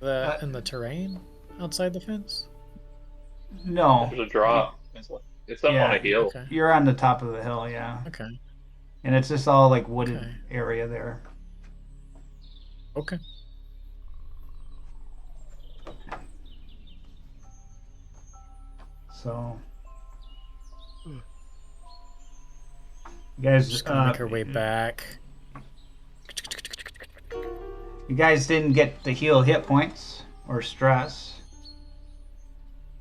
in the terrain outside the fence? no. There's a drop. It's up on a Yeah, hill. Okay. you're on the top of the hill, yeah. Okay. And it's just all like wooded Okay. area there. Okay. So you guys, Just gonna make our way back. you guys didn't get to heal hit points or stress,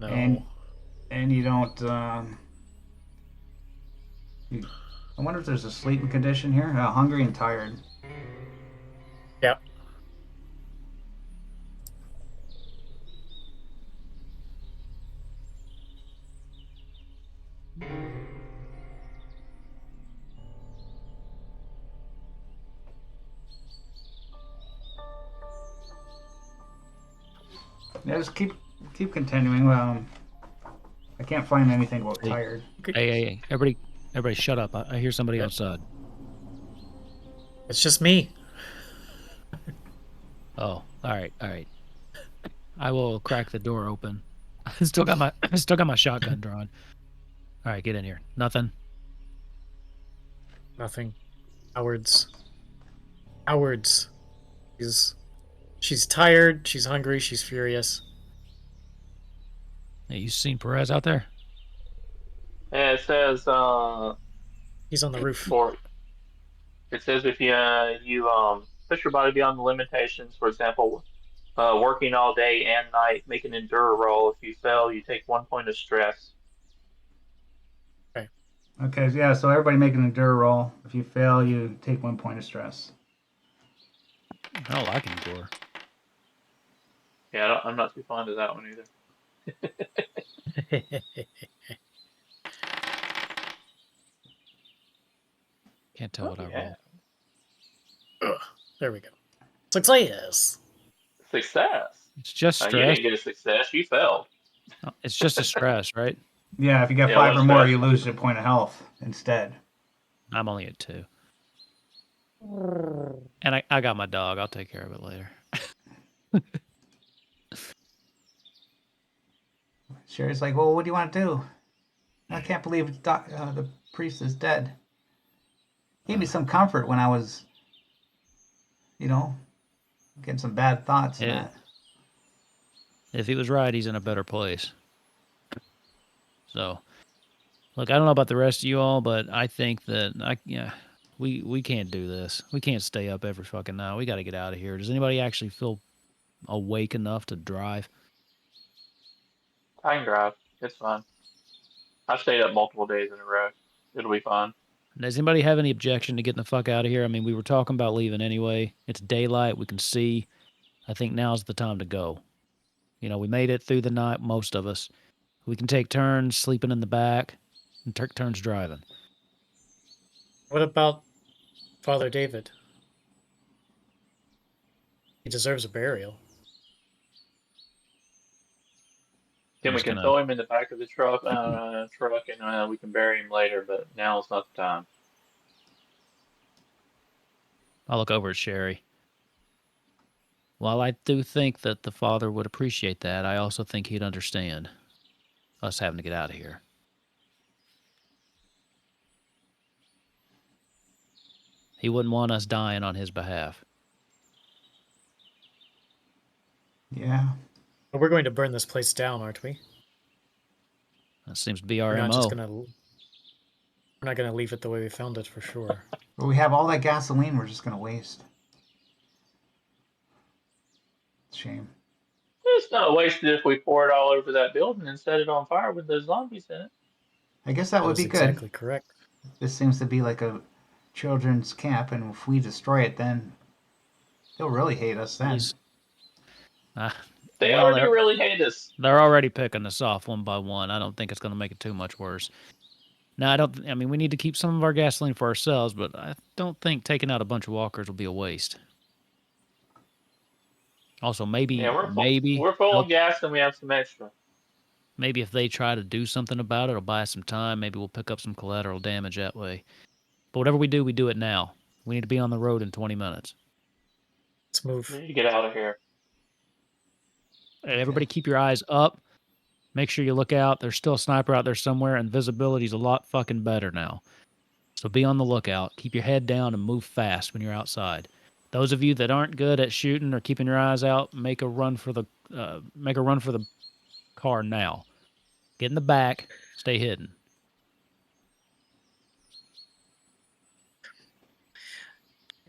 No. and you don't. I wonder if there's a sleeping condition here. Hungry and tired. Yep. Yeah, just keep continuing. I can't find anything about Hey. tired. Hey, everybody, shut up! I hear somebody outside. It's just me. Oh, all right. I will crack the door open. I still got my shotgun drawn. All right, get in here. Nothing. Nothing. Howards. Howards. She's tired. She's hungry. She's furious. Hey, you seen Perez out there? Yeah, it says He's on the roof. if you push your body beyond the limitations, for example, working all day and night, make an endure roll. If you fail, you take 1 point of stress. Okay, yeah. So everybody make an endure roll. If you fail, you take 1 point of stress. Oh, I can endure. Yeah, I'm not too fond of that one either. Can't tell what I Yeah. roll. There we go. Success. Success. It's just You stress. didn't get a success. You failed. It's just a stress, right? Yeah, if you get Yeah, 5 or one more, stress. you lose a point of health instead. I'm only at 2. And I got my dog. I'll take care of it later. Sherry's like, well, what do you want to do? I can't believe the priest is dead. Gave me some comfort when I was, getting some bad thoughts and Yeah. that. If he was right, he's in a better place. So, look, I don't know about the rest of you all, but I think that we can't do this. We can't stay up every fucking night. We got to get out of here. Does anybody actually feel awake enough to drive? I can drive. It's fine. I've stayed up multiple days in a row. It'll be fine. Does anybody have any objection to getting the fuck out of here? I mean, we were talking about leaving anyway. It's daylight. We can see. I think now's the time to go. We made it through the night, most of us. We can take turns sleeping in the back and take turns driving. What about Father David? He deserves a burial. Then we just can gonna- throw him in the back of the truck, and we can bury him later. But now's not the time. I'll look over at Sherry. While I do think that the father would appreciate that, I also think he'd understand us having to get out of here. He wouldn't want us dying on his behalf. Yeah. But we're going to burn this place down, aren't we? That seems to be our We're not MO. just gonna. We're not gonna leave it the way we found it for sure. But we have all that gasoline we're just going to waste. Shame. It's not wasted if we pour it all over that building and set it on fire with those zombies in it. I guess that would was be good. exactly correct. This seems to be like a children's camp, and if we destroy it, then they'll really hate us then. He's- They Well, already they're- really hate us. They're already picking us off one by one. I don't think it's going to make it too much worse. Now, I mean, we need to keep some of our gasoline for ourselves, but I don't think taking out a bunch of walkers will be a waste. Also, maybe Yeah, we're full of gas and we have some extra. Maybe if they try to do something about it, it'll buy us some time. Maybe we'll pick up some collateral damage that way. But whatever we do it now. We need to be on the road in 20 minutes. Let's move. We need to get out of here. Hey, everybody keep your eyes up. Make sure you look out. There's still a sniper out there somewhere, and visibility's a lot fucking better now. So be on the lookout. Keep your head down and move fast when you're outside. Those of you that aren't good at shooting or keeping your eyes out, make a run for the car now. Get in the back. Stay hidden.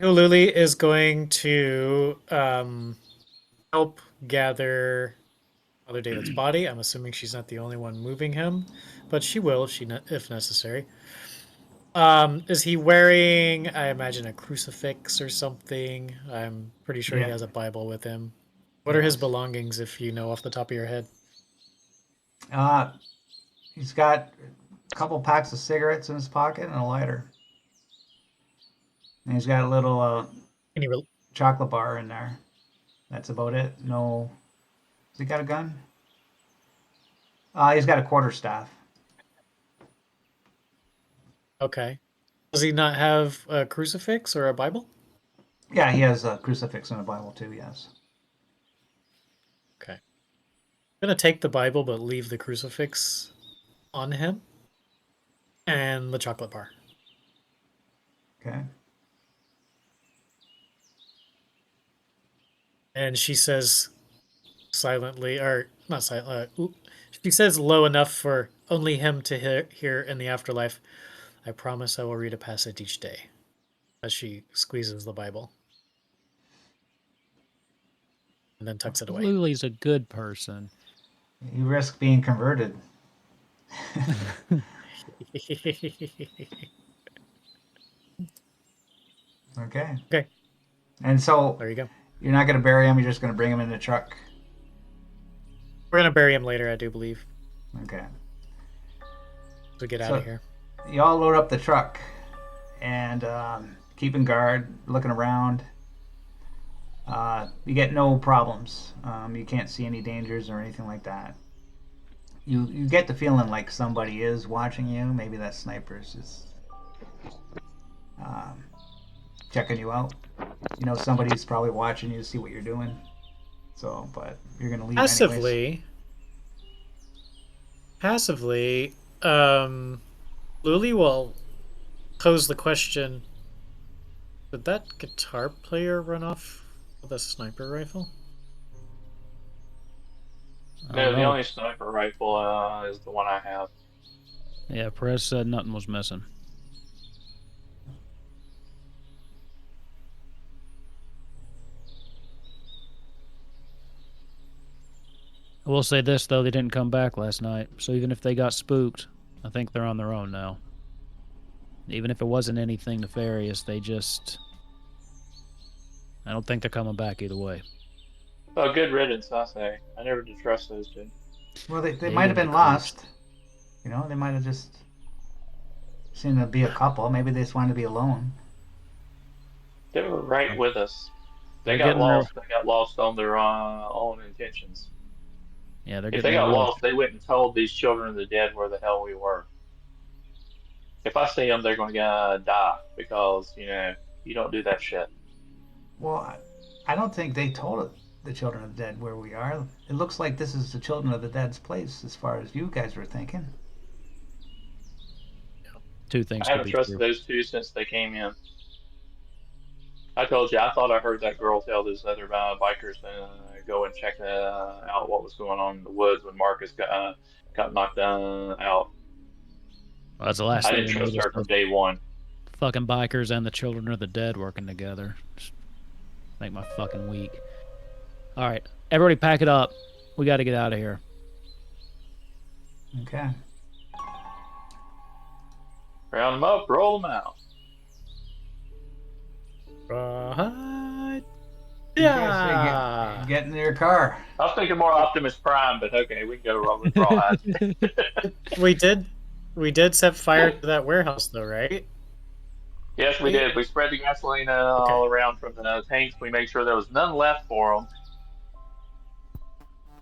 Luli is going to help gather Father David's body. I'm assuming she's not the only one moving him, but she will if necessary. Is he wearing, I imagine, a crucifix or something? I'm pretty sure Yeah. he has a Bible with him. What are his Yes. belongings, if you know off the top of your head? He's got a couple packs of cigarettes in his pocket and a lighter. And he's got a little Any chocolate bar in there. That's about it. No. Has he got a gun? He's got a quarterstaff. Okay. Does he not have a crucifix or a Bible? Yeah, he has a crucifix and a Bible too, yes. Okay. I'm going to take the Bible, but leave the crucifix on him. And the chocolate bar. Okay. And she says silently, or not silent, she says low enough for only him to hear in the afterlife, I promise I will read a passage each day, as she squeezes the Bible. And then tucks it away. Luli's a good person. You risk being converted. Okay. Okay. And so There you go. you're not going to bury him, you're just going to bring him in the truck. We're going to bury him later, I do believe. Okay. So get out So- of here. You all load up the truck and keeping guard, looking around. You get no problems. You can't see any dangers or anything like that. You get the feeling like somebody is watching you. Maybe that sniper's just checking you out. You know somebody's probably watching you to see what you're doing. So, but you're gonna leave anyways. Passively, Luli will pose the question, did that guitar player run off with a sniper rifle? No, the know. only sniper rifle is the one I have. Yeah, Perez said nothing was missing. I will say this, though, they didn't come back last night. So even if they got spooked, I think they're on their own now. Even if it wasn't anything nefarious, they just... I don't think they're coming back either way. Oh, good riddance, I say. I never did trust those two. Well, they Yeah, might have you been get lost. You know, they might have just seemed to be a couple. Maybe they just wanted to be alone. They were right with us. They They're got getting their- lost. They got lost on their own intentions. Yeah, they're If getting they their got wheels- lost, they went and told these children of the dead where the hell we were. If I see them, they're going to die because, you don't do that shit. Well, I don't think they told the children of the dead where we are. It looks like this is the children of the dead's place, as far as you guys were thinking. Two things I could haven't be trusted true. those two since they came in. I told you, I thought I heard that girl tell those other bikers to go and check out what was going on in the woods when Marcus got knocked out. Well, that's the last I thing didn't we trust need is her from the day one. fucking bikers and the children of the dead working together. Just make my fucking week. All right, everybody pack it up. We got to get out of here. Okay. Round them up, roll them out. Right. You guys Yeah. get in your car. I was thinking more Optimus Prime, but okay, we can go roll with Rawhide. We did set fire to that warehouse, though, right? Yes, we did. We spread the gasoline all around from the tanks. We made sure there was none left for them.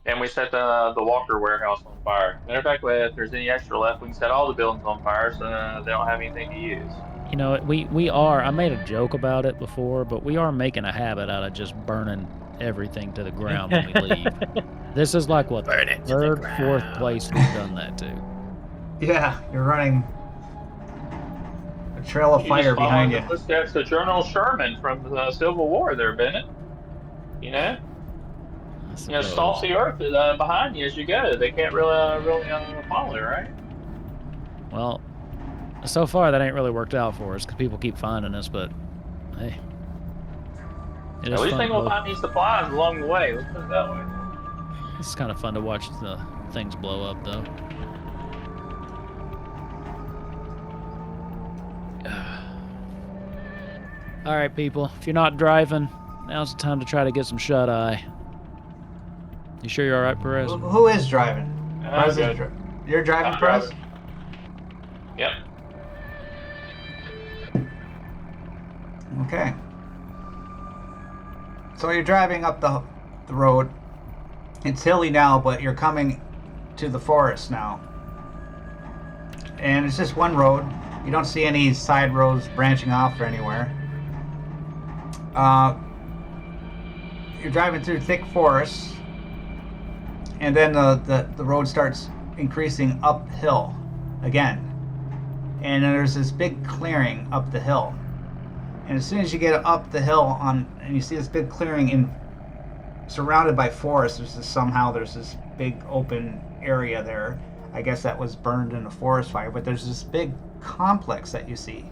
And we set the Walker warehouse on fire. Matter of fact, if there's any extra left, we can set all the buildings on fire so they don't have anything to use. You know, we are. I made a joke about it before, but we are making a habit out of just burning everything to the ground when we leave. This is like what, Burn the it to the third, fourth ground. place we've done that to. Yeah, you're running a trail of You fire just behind follow you. the footsteps of General Sherman from the Civil War there, Bennett. You know? I You know, suppose. salt the earth behind you as you go. They can't really follow, right? Well, so far that ain't really worked out for us because people keep finding us. But hey, it At is least fun. they gonna find these supplies along the way. Let's put it that way. It's kind of fun to watch the things blow up, though. All right, people. If you're not driving, now's the time to try to get some shut eye. You sure you're all right, Perez? Who is driving? Perez is Good. You're driving, I'm Perez? driving. Yep. Okay. So you're driving up the road. It's hilly now, but you're coming to the forest now. And it's just one road. You don't see any side roads branching off or anywhere. You're driving through thick forests, and then the road starts increasing uphill again. And then there's this big clearing up the hill. And as soon as you get up the hill and you see this big clearing surrounded by forest, there's this big open area there. I guess that was burned in a forest fire, but there's this big complex that you see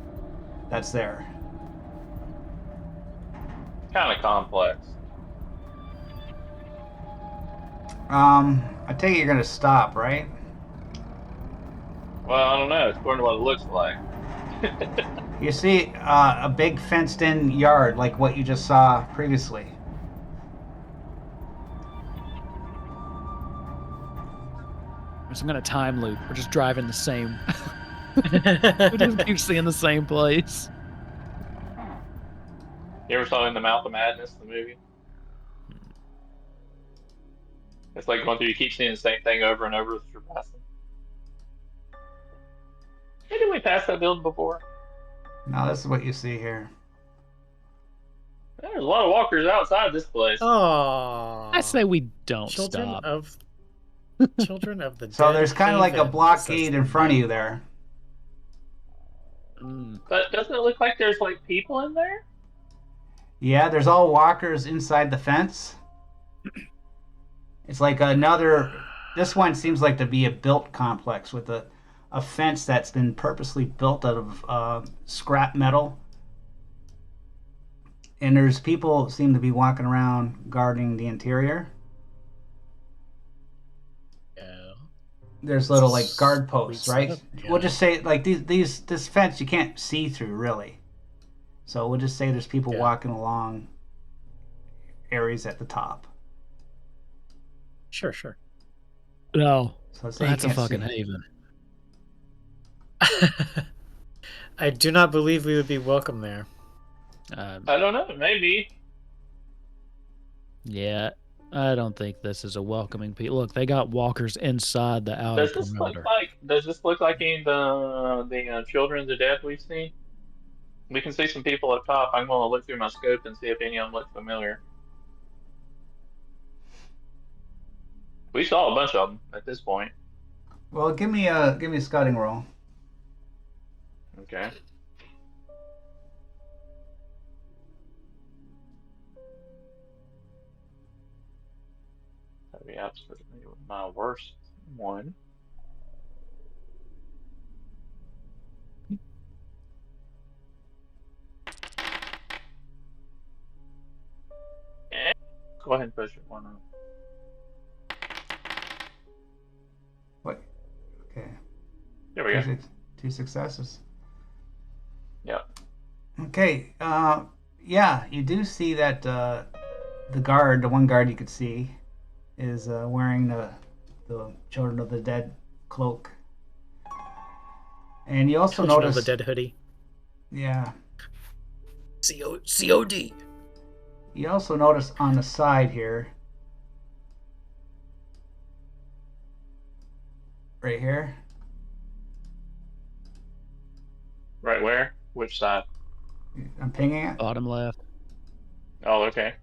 that's there. Kind of complex. I take it you're gonna stop, right? Well, I don't know. It's according to what it looks like. You see a big fenced-in yard like what you just saw previously. We're some kind of time loop. We're just driving the same. We just keep seeing the same place. You ever saw In the Mouth of Madness, the movie? It's like going through, you keep seeing the same thing over and over as you're passing. Hey, did we pass that building before? Now this is what you see here. There's a lot of walkers outside this place. Oh, I say we don't children stop. of children of the So dead there's kind of like a haven, blockade says in the front of man. you there. But doesn't it look like there's like people in there? Yeah, there's all walkers inside the fence. It's like this one seems like to be a built complex with a fence that's been purposely built out of scrap metal. And there's people seem to be walking around guarding the interior. Yeah. There's little like guard posts, Sweet right? setup, yeah. We'll just say like this fence you can't see through really. So we'll just say there's people Yeah. walking along areas at the top. Sure. No, So say you that's a can't fucking see. haven. I do not believe we would be welcome there. I don't know. Maybe. Yeah, I don't think this is a welcoming people. Look, they got walkers inside the outer Does this perimeter. look like any of the Children of the Dead we've seen? We can see some people up top. I'm gonna look through my scope and see if any of them look familiar. We saw a bunch of them at this point. Well, give me a scouting roll. Okay. That'd be absolutely my worst one. Go ahead and push it one up. What? Okay. There we go. Two successes. Yep. Okay. Yeah, you do see that the one guard you could see, is wearing the Children of the Dead cloak. And you also Children notice of the dead hoodie. Yeah. COD. You also notice on the side here, right here. Right where? Which side? I'm pinging it. Bottom left. Oh, okay.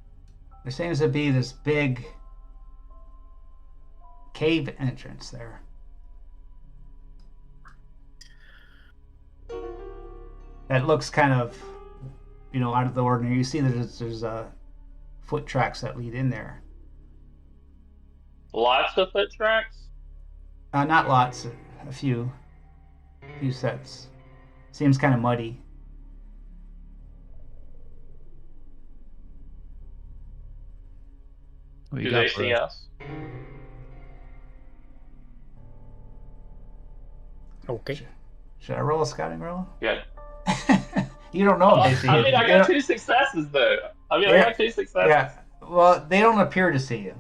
There seems to be this big cave entrance there. That looks kind of, out of the ordinary. You see that there's foot tracks that lead in there. Lots of foot tracks. Not lots, a few sets. Seems kind of muddy. What you Do got they for see us? us? Okay. Should I roll a scouting roll? Yeah. You don't know if they see you. I mean, I You got don't- 2 successes though. I Yeah. got 2 successes. Yeah. Well, they don't appear to see you.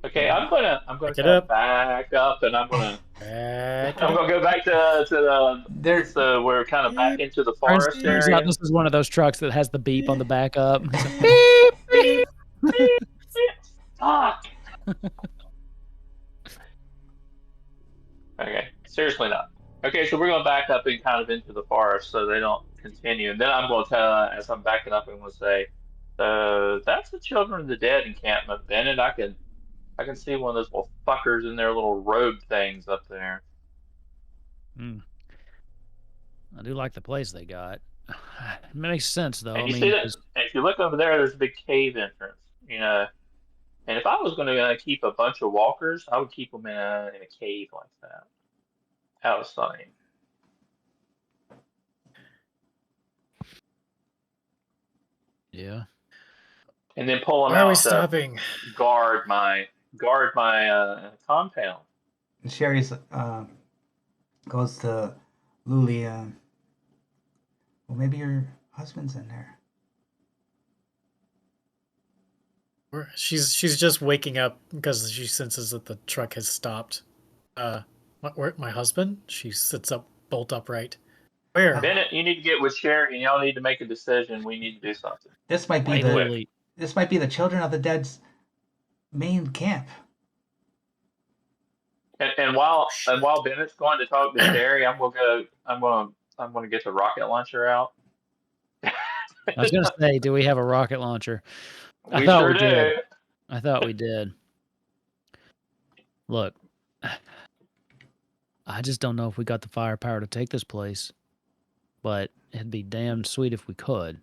Okay, I'm gonna Pick it kinda up. back up, and I'm gonna Back I'm up. gonna go back to the They're so we're kind of back into the Turns forest turns area. out this is one of those trucks that has the beep on the back up. Beep, beep, fuck. Okay, seriously not. Okay, so we're going to back up and kind of into the forest so they don't continue. And then I'm going to tell, as I'm backing up, I'm going to say, that's the Children of the Dead encampment, Bennett. I can see one of those little fuckers in their little robe things up there. I do like the place they got. It makes sense though. And you I see mean, that? 'cause If you look over there, there's a big cave entrance. And if I was going to keep a bunch of walkers, I would keep them in a cave like that. That was funny. yeah. And then pull them Where are we out to stopping? guard my compound. Sherry's goes to Luli. Well, maybe your husband's in there. She's just waking up because she senses that the truck has stopped. My husband? She sits up, bolt upright. Where? Bennett, you need to get with Sherry, and y'all need to make a decision. We need to do something. This might be Wait, the Lily. this might be the Children of the Dead's main camp. And while Bennett's going to talk to Sherry, I'm gonna get the rocket launcher out. I was gonna say, do we have a rocket launcher? We sure do. did. I thought we did. Look, I just don't know if we got the firepower to take this place, but it'd be damn sweet if we could.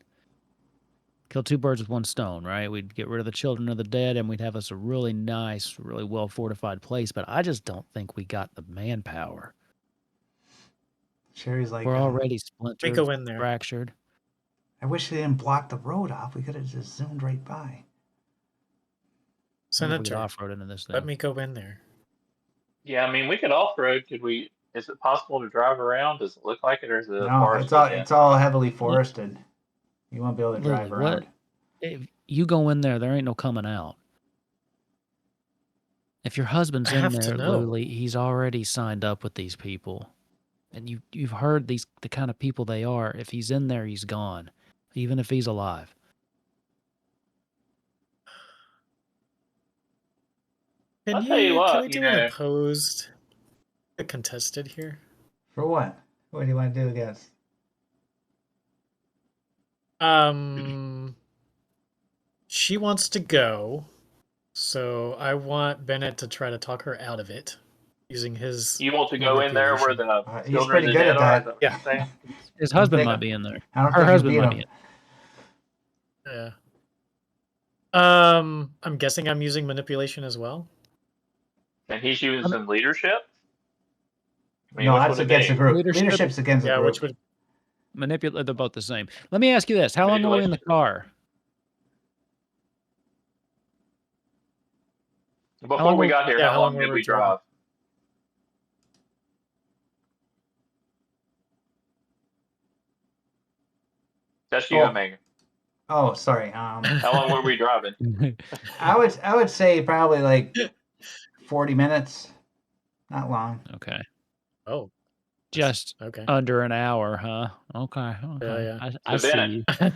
Kill 2 birds with 1 stone, right? We'd get rid of the Children of the Dead, and we'd have us a really nice, really well fortified place. But I just don't think we got the manpower. Sherry's like, We're already We splintered, go in there. fractured. I wish they didn't block the road off. We could have just zoomed right by. I wonder if we could Senator, off-road into this thing. let me go in there. Yeah, I mean, we could off road. Could we? Is it possible to drive around? Does it look like it, or is it No, forest? it's all heavily forested. You won't be able to Lily, drive what? around. If you go in there ain't no coming out. If your husband's I in have to there, know. Lily, he's already signed up with these people. And you've heard the kind of people they are. If he's in there, he's gone. Even if he's alive. I'll tell you what, Can we you do an know- opposed, a contested here? For what? What do you want to do against? She wants to go, so I want Bennett to try to talk her out of it using his. You want to go in there where the He's Children pretty of the good Dead at are? that. Is that what you're Yeah. saying? His husband think- might be in there. I don't Her think you husband beat might him. be in Yeah. I'm guessing I'm using manipulation as well. And he's using some leadership. I mean, No, which that's would it against be? the group. Leadership- Leadership's against the Yeah, group. which would Manipulate. They're both the same. Let me ask you this: how long were we in the car? Before long we were- got here, yeah, how long did we drive? That's you, Oh. Megan. Oh, sorry. How long were we driving? I would say probably like 40 minutes. Not long. Okay, oh just okay. under an hour, huh? Okay. Yeah. I So see then- you. Yeah,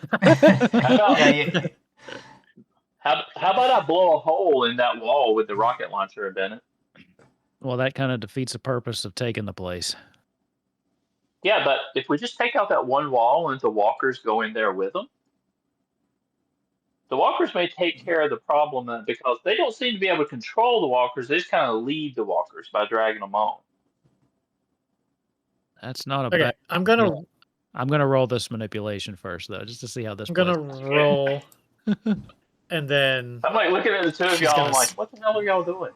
How about I blow a hole in that wall with the rocket launcher, Bennett? Well, that kind of defeats the purpose of taking the place. Yeah, but if we just take out that one wall and the walkers go in there with them, the walkers may take care of the problem because they don't seem to be able to control the walkers. They just kind of lead the walkers by dragging them on. That's not a Okay, bad. I'm gonna I'm gonna roll this manipulation first, though, just to see how this. I'm gonna plays. roll, and then I'm like looking at the two of She's y'all. gonna I'm like, what the hell are y'all doing?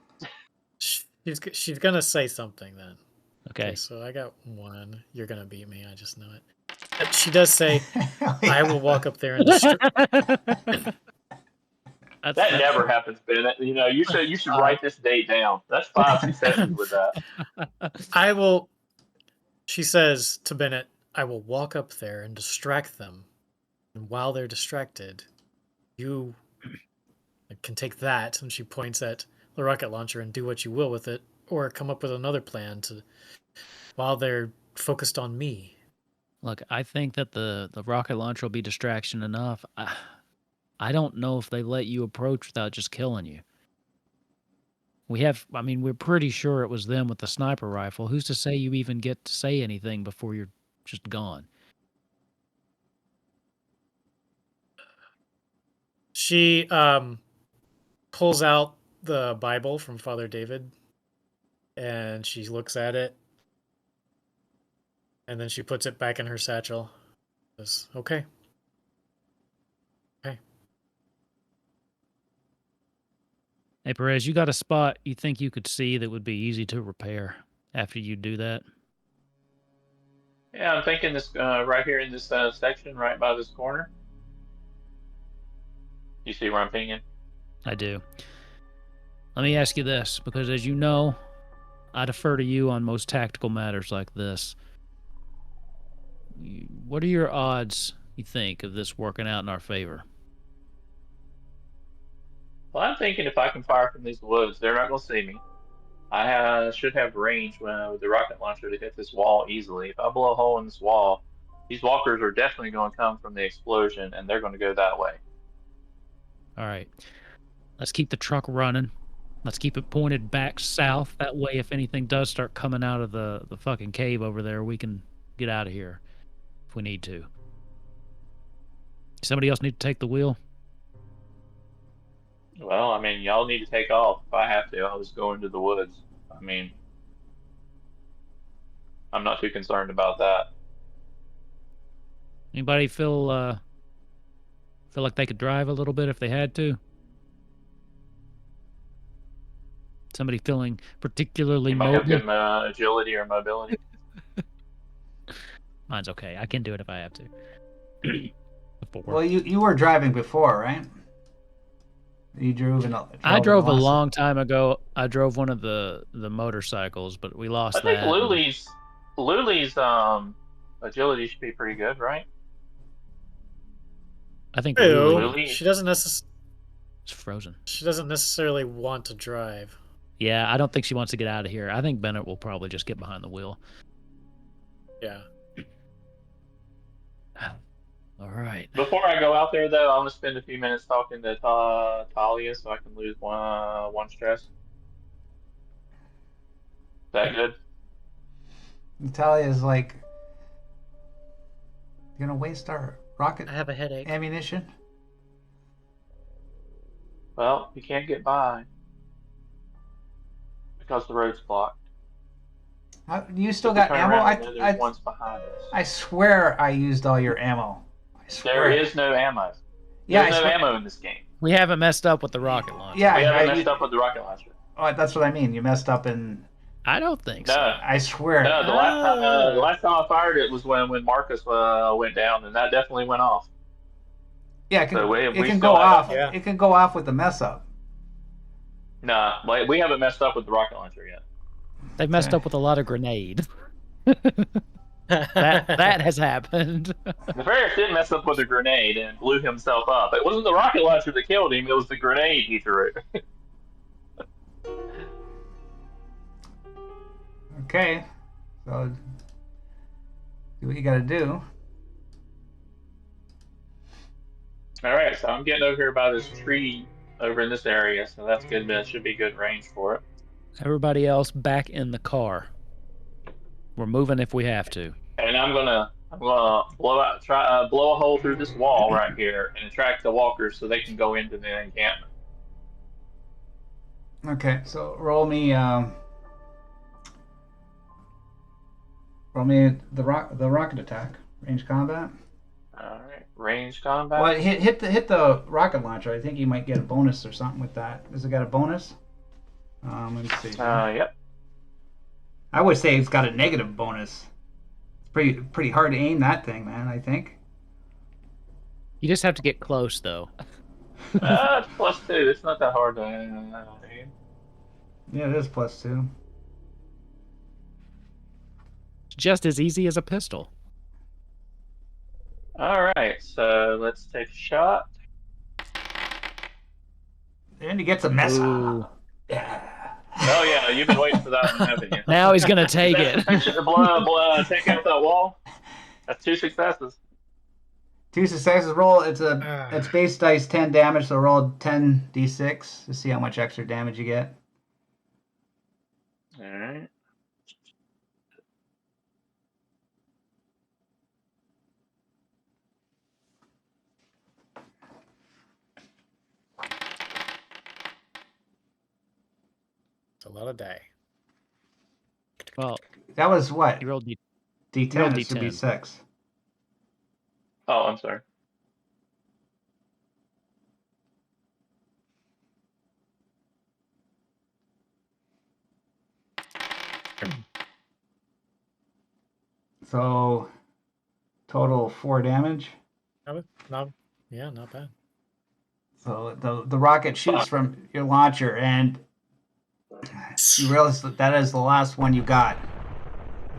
she's gonna say something then. Okay. So I got one. You're gonna beat me. I just know it. She does say, "I will walk up there and destroy." That never happens, Bennett. You know, you should write this date down. That's 5 successes with that. I will. She says to Bennett, "I will walk up there and distract them, and while they're distracted, you can take that." And she points at the rocket launcher and do what you will with it, or come up with another plan to, while they're focused on me. Look, I think that the rocket launcher will be distraction enough. I don't know if they let you approach without just killing you. We're pretty sure it was them with the sniper rifle. Who's to say you even get to say anything before you're just gone? She pulls out the Bible from Father David, and she looks at it, and then she puts it back in her satchel. Says, "Okay." Hey, Perez, you got a spot you think you could see that would be easy to repair after you do that? Yeah, I'm thinking this right here in this section, right by this corner. You see where I'm thinking? I do. Let me ask you this, because as you know, I defer to you on most tactical matters like this. What are your odds, you think, of this working out in our favor? Well, I'm thinking if I can fire from these woods, they're not going to see me. I should have range with the rocket launcher to hit this wall easily. If I blow a hole in this wall, these walkers are definitely going to come from the explosion, and they're going to go that way. All right. Let's keep the truck running. Let's keep it pointed back south. That way, if anything does start coming out of the fucking cave over there, we can get out of here if we need to. Somebody else need to take the wheel? Well, I mean, y'all need to take off. If I have to, I'll just go into the woods. I mean, I'm not too concerned about that. Anybody feel like they could drive a little bit if they had to? Somebody feeling particularly You might have mobile? good agility or mobility. Mine's okay. I can do it if I have to. Well, you were driving before, right? You drove I drove a long time ago. I drove one of the motorcycles, but we lost I think that. Luli's agility should be pretty good, right? I think Luli- she doesn't necessarily. It's frozen. She doesn't necessarily want to drive. Yeah, I don't think she wants to get out of here. I think Bennett will probably just get behind the wheel. Yeah. All right. Before I go out there, though, I'm gonna spend a few minutes talking to Talia so I can lose one stress. Is that good? Natalia's like, "You gonna waste our rocket I have a headache. ammunition?" Well, you can't get by because the road's blocked. You still If we got turn ammo? around, and there's one's behind us. I swear I used all your ammo. I swear. There is no ammo. Yeah, There's I no swear- ammo in this game. We haven't messed up with the rocket launcher. Yeah, We haven't I- messed up with the rocket launcher. Oh, that's what I mean. You messed up in. I don't think No, so. I swear. no. The last time I fired it was when Marcus went down, and that definitely went off. Yeah, it can, So we it can still go have off. it. Yeah. It can go off with the mess up. Nah, we haven't messed up with the rocket launcher yet. They've messed Okay. up with a lot of grenade. that has happened. The Ferris did mess up with a grenade and blew himself up. It wasn't the rocket launcher that killed him; it was the grenade he threw. Okay, so do what you got to do. All right, so I'm getting over here by this tree over in this area, so that's good. That should be good range for it. Everybody else back in the car. We're moving if we have to. And I'm gonna blow a hole through this wall right here and attract the walkers so they can go into the encampment. Okay, so roll me the rocket attack, range combat. All right, range combat. Well, hit the rocket launcher. I think you might get a bonus or something with that. Has it got a bonus? Let me see. Yep. I would say it's got a negative bonus. It's pretty hard to aim that thing, man. I think. You just have to get close, though. It's +2. It's not that hard to aim. Yeah, it is +2. It's just as easy as a pistol. All right, so let's take a shot. And he gets a mess. Ooh. Yeah. Oh yeah, you've been waiting for that one, haven't you? Now he's gonna take it. Blow, take out that wall. That's 2 successes. 2 successes. Roll. It's base dice 10 damage, so roll 10d6 to see how much extra damage you get. All right. It's a lot of die. Well, That was what? you rolled D. D10. rolled It should be D10. 6. Oh, I'm sorry. So total 4 damage. Not bad. So the rocket shoots from your launcher, and you realize that is the last one you got.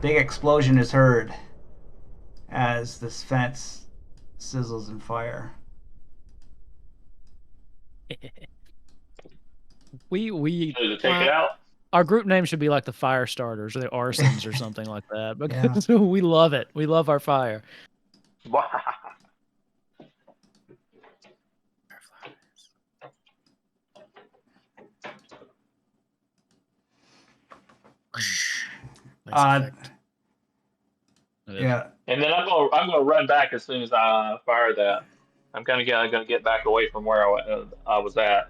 Big explosion is heard as this fence sizzles in fire. We Does it take it out? Our group name should be like the Fire Starters or the Arsons or something like that. Because we love it. We love our fire. Nice effect. Yeah. And then I'm gonna run back as soon as I fire that. I'm gonna get back away from where I was at.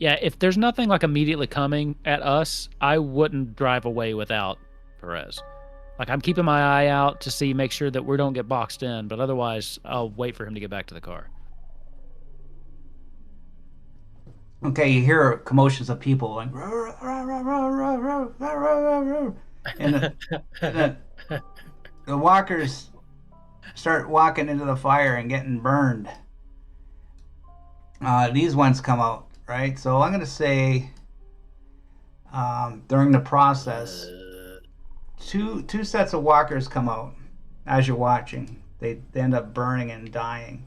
Yeah, if there's nothing like immediately coming at us, I wouldn't drive away without Perez. Like, I'm keeping my eye out to make sure that we don't get boxed in, but otherwise, I'll wait for him to get back to the car. Okay, you hear commotions of people like, and the walkers start walking into the fire and getting burned. These ones come out, right? So I'm going to say during the process, two sets of walkers come out as you're watching. They end up burning and dying.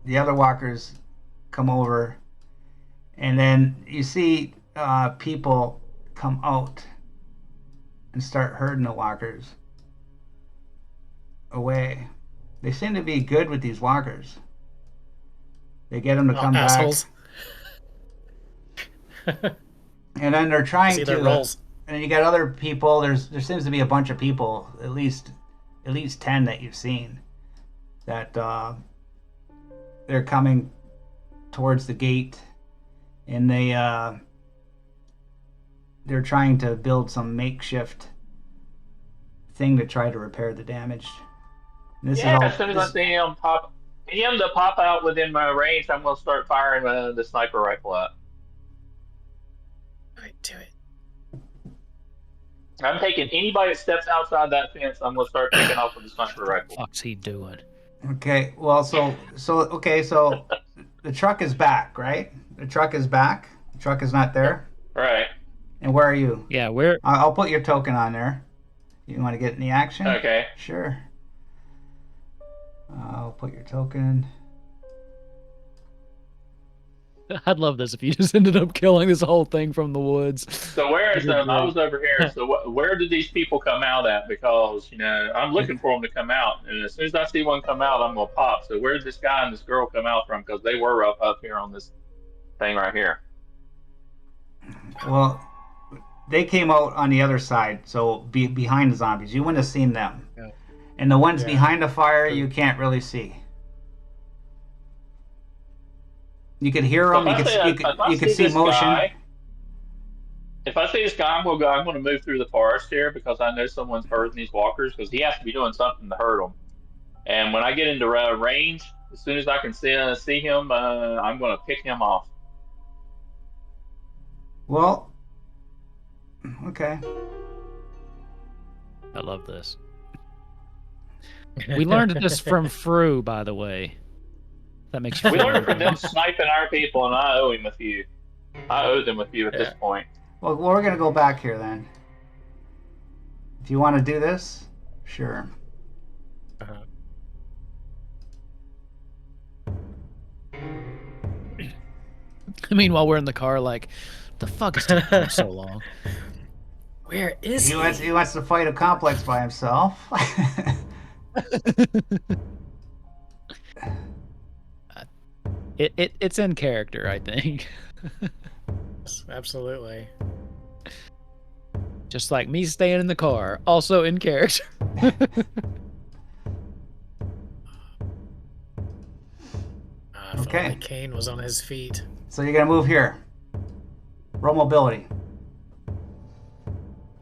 The other walkers come over, and then you see people come out and start herding the walkers away. They seem to be good with these walkers. They get them to come assholes. back, and then they're trying See to. their rolls. And then you got other people. There seems to be a bunch of people, at least 10 that you've seen, that they're coming towards the gate, and they're trying to build some makeshift thing to try to repair the damage. And As soon as I see him to pop out within my range, I'm gonna start firing the sniper rifle at. All right, do it. I'm taking anybody that steps outside that fence. I'm gonna start taking off with the sniper rifle. What's he doing? Okay, well, so the truck is back, right? The truck is back. The truck is not there. Right. And where are you? Yeah, we're I'll put your token on there. You want to get in the action? Okay. Sure. I'll put your token. I'd love this if you just ended up killing this whole thing from the woods. So where is them? I was over here. So where did these people come out at? Because I'm looking for them to come out, and as soon as I see one come out, I'm gonna pop. So where did this guy and this girl come out from? Because they were up here on this thing right here. Well, they came out on the other side, so behind the zombies. You wouldn't have seen them. Yeah. And the ones Yeah. behind the fire, True. you can't really see. You could hear So them. if I You could see see this motion. guy, if I see this guy, I'm going to move through the forest here because I know someone's hurting these walkers because he has to be doing something to hurt them. And when I get into range, as soon as I can see him, I'm going to pick him off. Well, okay. I love this. We learned this from Fru, by the way. That makes you We feel learned it from better. them sniping our people, and I owe him a few. I owe them a few at this Yeah. point. Well, we're gonna go back here then. If you want to do this, sure. Uh-huh. Meanwhile, we're in the car like, the fuck is taking him so long? Where is he? He wants to fight a complex by himself. It's in character, I think. Absolutely. Just like me staying in the car, also in character. If Okay. only Kane was on his feet. So you're gonna move here. Roll mobility.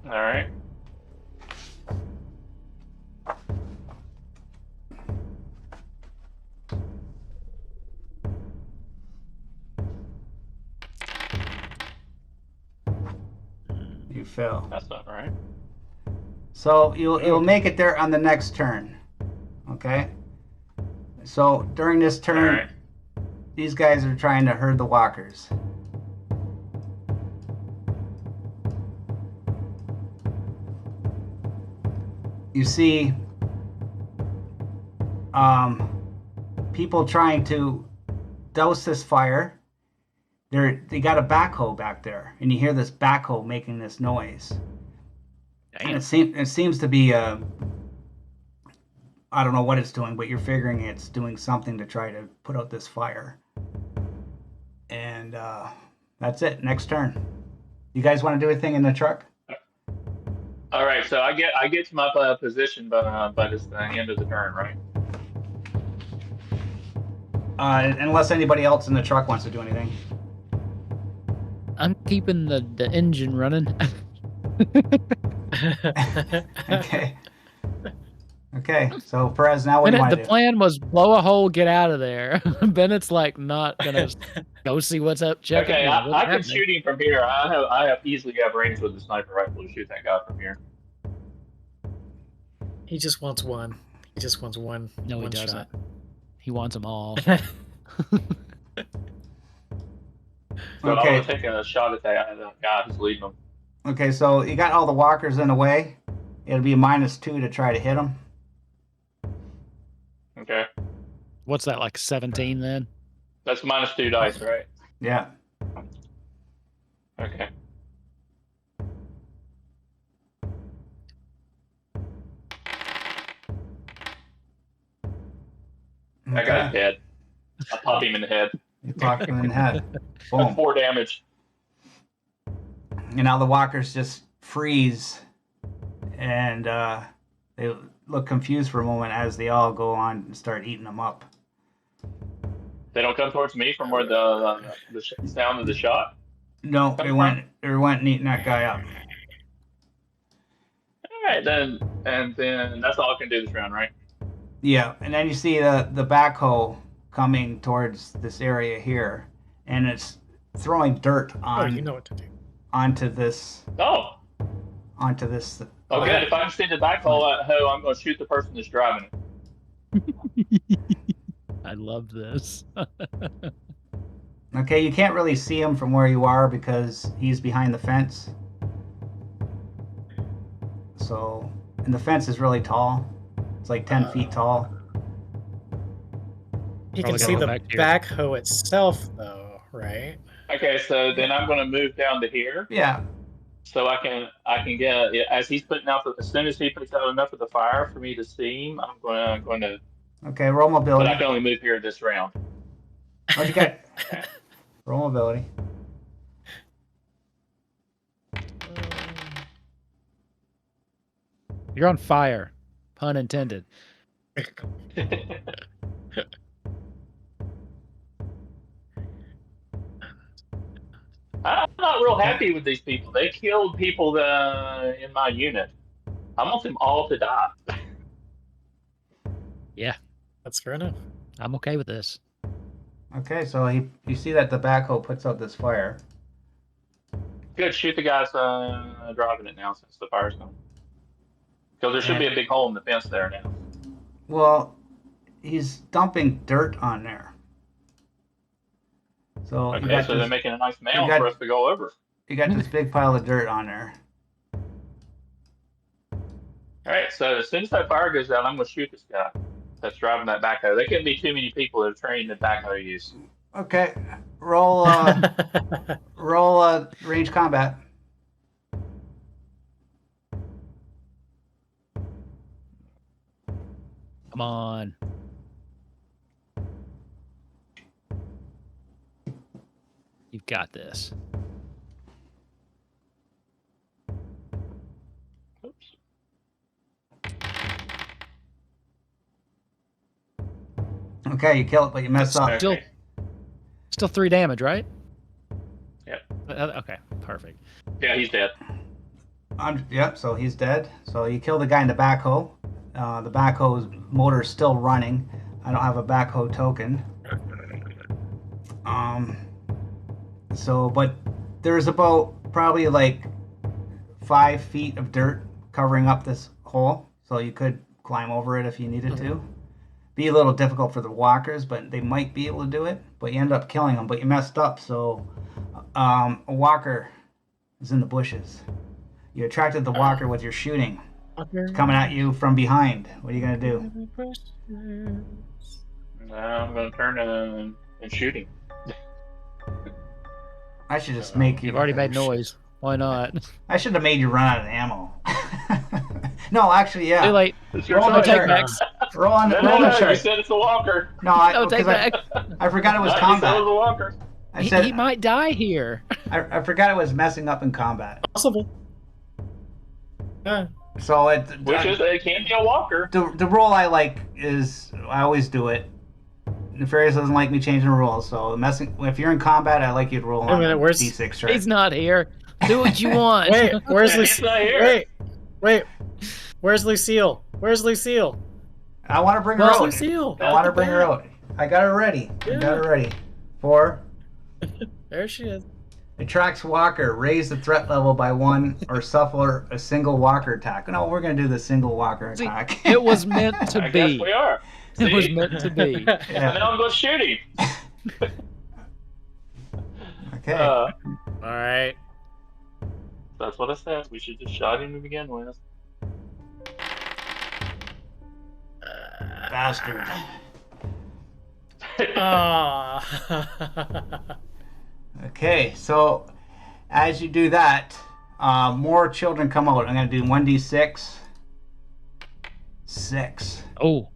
All right. You fail. That's not right. So you'll make it there on the next turn. Okay. So during this All turn, right. these guys are trying to herd the walkers. You see people trying to douse this fire. They got a backhoe back there, and you hear this backhoe making this noise. And it seems to be I don't know what it's doing, but you're figuring it's doing something to try to put out this fire. And that's it. Next turn. You guys want to do anything in the truck? All right. So I get to my position by this the end of the turn, right? Unless anybody else in the truck wants to do anything. I'm keeping the engine running. Okay. Okay. So Perez, now what do you want The to do? plan was blow a hole, get out of there. Bennett's like not gonna go see what's up. Check Okay, it. I can happening. shoot him from here. I easily have range with the sniper rifle to shoot that guy from here. He just wants one. He just wants one. No, he one doesn't. shot. He wants them all. So Okay. I'm gonna take a shot at that guy who's leading them. Okay, so you got all the walkers in the way. It'll be -2 to try to hit them. Okay, What's that, like 17 then? that's -2 dice, right? Yeah. Okay. That guy's dead. I pop him in the head. You talked him in the head. That's Boom. 4 damage. And now the walkers just freeze, and they look confused for a moment as they all go on and start eating them up. They don't come towards me from where the sound of the shot. No, they went and eating that guy up. All right, then, and then that's all I can do this round, right? Yeah, and then you see the backhoe coming towards this area here, and it's throwing dirt Oh, on you know what to do. onto this. Oh, oh, good. If I can see the backhoe, I'm going to shoot the person that's driving it. I love this. Okay, you can't really see him from where you are because he's behind the fence. So, and the fence is really tall. It's like 10 feet tall. You Probably can see gotta the go back backhoe itself, though, right? Okay, so then I'm going to move down to here, Yeah. so I can get as he's putting out as soon as he puts out enough of the fire for me to see him, I'm going to. Okay, roll But mobility. I can only move here this round. What'd you get? Roll mobility. You're on fire. Pun intended. I'm not real happy with these people. They killed people in my unit. I want them all to die. Yeah, That's fair enough. I'm okay with this. Okay, so you see that the backhoe puts out this fire. Good, shoot the guys driving it now since the fire's gone. Because there should be a big hole in the fence there now. Well, he's dumping dirt on there. So you Okay, got so they're this, making a nice mound got- for us to go over. you got this big pile of dirt on there. All right, so as soon as that fire goes out, I'm going to shoot this guy that's driving that backhoe. There couldn't be too many people that are trained in backhoe use. Okay, roll range combat. Come on. You've got this. Oops. Okay, you kill it, but you mess up. Still- Okay. Still 3 damage, right? Yep. Okay, perfect. Yeah, he's dead. Yep, so he's dead. So you kill the guy in the backhoe. The backhoe's motor is still running. I don't have a backhoe token. But there's about probably like 5 feet of dirt covering up this hole. So you could climb over it if you needed to. Be a little difficult for the walkers, but they might be able to do it. But you end up killing them. But you messed up, so a walker is in the bushes. You attracted the walker with your shooting. It's coming at you from behind. What are you gonna do? Now I'm going to turn and shoot him. I should just make you. You've already made noise. Why not? I should have made you run out of ammo. No, actually, yeah. Too late. It's your Roll No the choice. chart. takebacks. Roll on No, roll the you chart. said it's a walker. No, No because I takebacks. forgot it was You said it was combat. a walker. I said He might die here. I forgot it was messing up in combat. Possible. Yeah. So It can be a walker. the rule I like is I always do it. Nefarious doesn't like me changing the rules, so if you're in combat, I like you to roll Wait a on minute, a where's- D6 chart. He's not here. Do what you want. Wait, where's He's Lucille? not here. Wait. Where's Lucille? Where's Lucille? I want to bring her Where's out. Lucille? I want to bring her out. I got her ready. I got her ready. 4. There she is. Attracts walker. Raise the threat level by 1 or suffer a single walker attack. No, we're gonna do the single walker See, attack. It was meant to I guess be. we are. It was See? meant to be. And Yeah. now I'm going to shoot him. Okay. All right. That's what I said. We should just shot him to begin with. Bastard. Ah. Okay, so as you do that, more children come out. I'm gonna do 1d6. 6. Oh,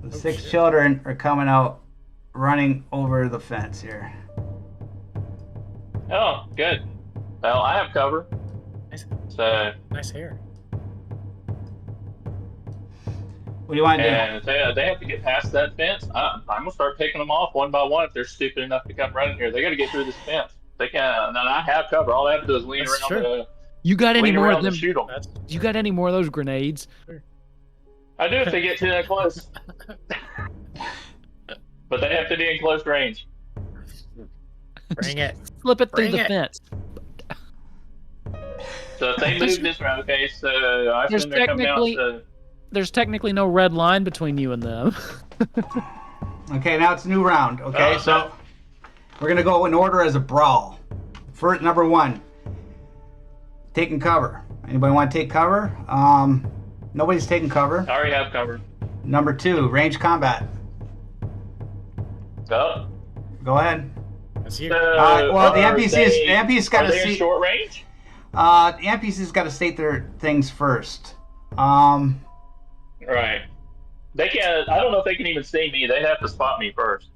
The 6 children are coming out, running over the fence here. Oh, good. Well, I have cover. Nice, So, nice hair. What do you want to do? and they have to get past that fence. I'm going to start picking them off one by one if they're stupid enough to come running here. They got to get through this fence. They can't. And then I have cover. All I have to do is lean That's around, true. you got any lean more of around them? and shoot them. That's You got any more of those grenades? I do if they get too that close. But they have to be in close range. bring it. Slip it through Bring the it. fence. So if they move this round, okay, so I There's assume they're coming out technically- to... There's technically no red line between you and them. Okay, now it's a new round. Okay, so we're gonna go in order as a brawl. First, number 1, taking cover. Anybody want to take cover? Nobody's taking cover. I already have cover. Number 2, range combat. So, Go ahead. That's you. Well, the are NPC's got are to they in see. short range? The NPC's got to state their things first. Right. They can't. I don't know if they can even see me. They'd have to spot me first.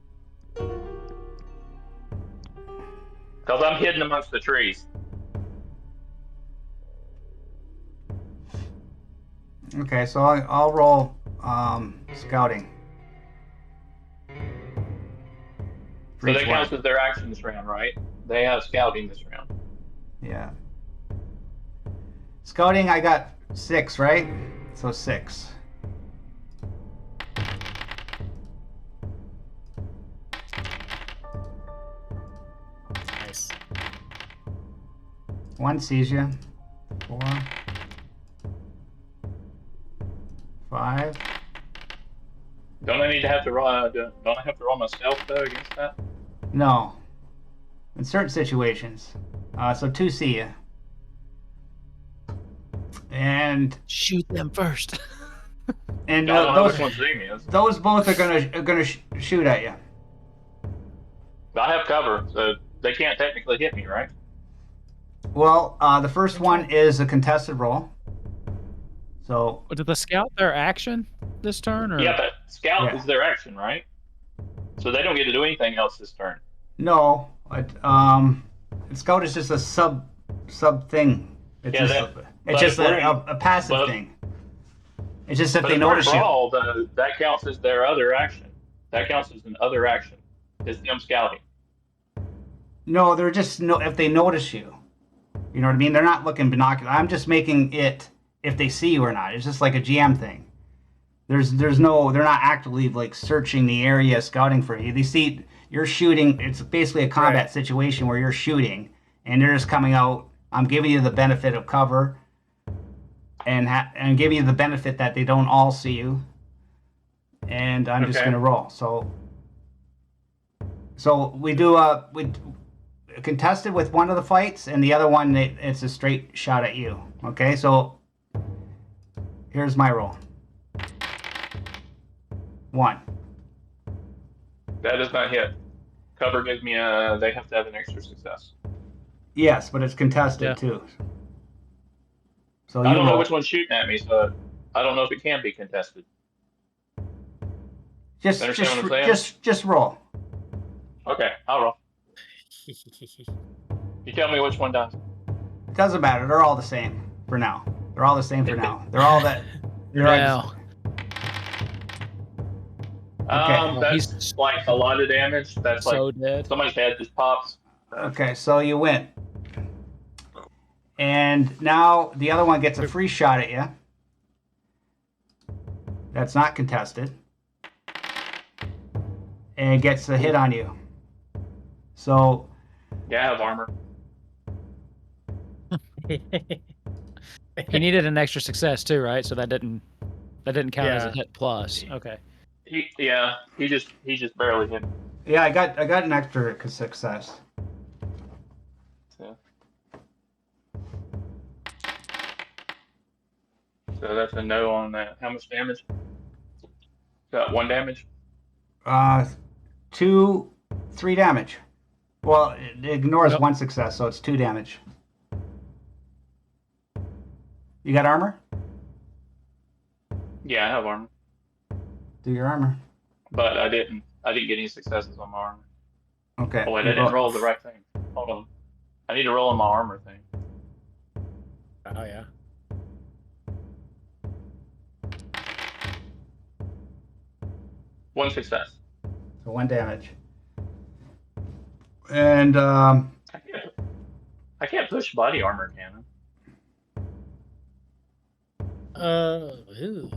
Because I'm hidden amongst the trees. Okay, so I'll roll scouting. For So each that counts one. as their action this round, right? They have scouting this round. Yeah. Scouting, I got 6, right? So 6. Nice. 1 sees you. 4. 5. Don't I need to have to roll? Don't I have to roll my stealth though against that? No. In certain situations. So 2 see you. And Shoot them first. I don't know those which one's see me. those both are gonna shoot at you. I have cover, so they can't technically hit me, right? Well, the first one is a contested roll. So Did the scout their action this turn, or Yeah, but scout Yeah. is their action, right? So they don't get to do anything else this turn. no, scout is just a sub thing. It's Yeah, just but it's just if we're in- a passive but- thing. It's just if But they if we're in notice you. brawl, that counts as their other action. That counts as an other action. It's them scouting. No, they're just if they notice you. You know what I mean? They're not looking binocular. I'm just making it if they see you or not. It's just like a GM thing. There's no they're not actively like searching the area scouting for you. They see you're shooting. It's basically a combat Right. situation where you're shooting and they're just coming out. I'm giving you the benefit of cover and giving you the benefit that they don't all see you. And I'm just Okay. gonna roll. So we do we contested with one of the fights, and the other one it's a straight shot at you. Okay, so here's my roll. 1. That does not hit. Cover gives me a. They have to have an extra success. Yes, but it's contested Yeah. too. So I you don't know roll. which one's shooting at me, so I don't know if it can be contested. Just Understand what I'm saying? just roll. Okay, I'll roll. You tell me which one does. It doesn't matter. They're all the same for now. They're all the same for now. They're all that. They're now? Okay. That's He's like a lot of damage. That's so like dead. somebody's head just pops. Okay, so you win. And now the other one gets a free shot at you. That's not contested. And gets a hit on you. So Yeah, I have armor. He needed an extra success too, right? So that didn't count as a Yeah. hit plus. Okay. He just barely hit me. yeah, I got an extra success. So that's a no on that. How much damage? Got 1 damage. 3 damage. Well, it ignores Yep. 1 success, so it's 2 damage. You got armor? Yeah, I have armor, Do your armor. but I didn't get any successes on my armor. Okay. Oh wait, I you didn't roll- roll the right thing. Hold on. I need to roll on my armor thing. Oh yeah. One success. So 1 damage. And I can't push body armor cannon. Ooh.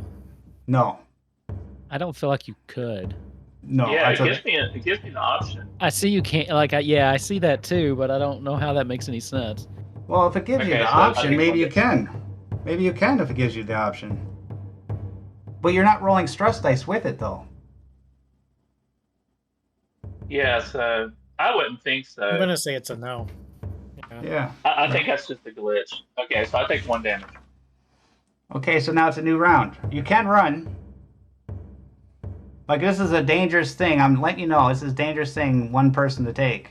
no, I don't feel like you could. no. Yeah, that's it gives me the option. I see you can't. Yeah, I see that too, but I don't know how that makes any sense. Well, if it gives you Okay, the so I option, think maybe we'll you get- can. Maybe you can if it gives you the option. But you're not rolling stress dice with it, though. Yeah, so I wouldn't think so. I'm gonna say it's a no. Yeah. Yeah. I think that's just a glitch. Okay, so I take 1 damage. Okay, so now it's a new round. You can run. Like, this is a dangerous thing. I'm letting you know, this is a dangerous thing, one person to take.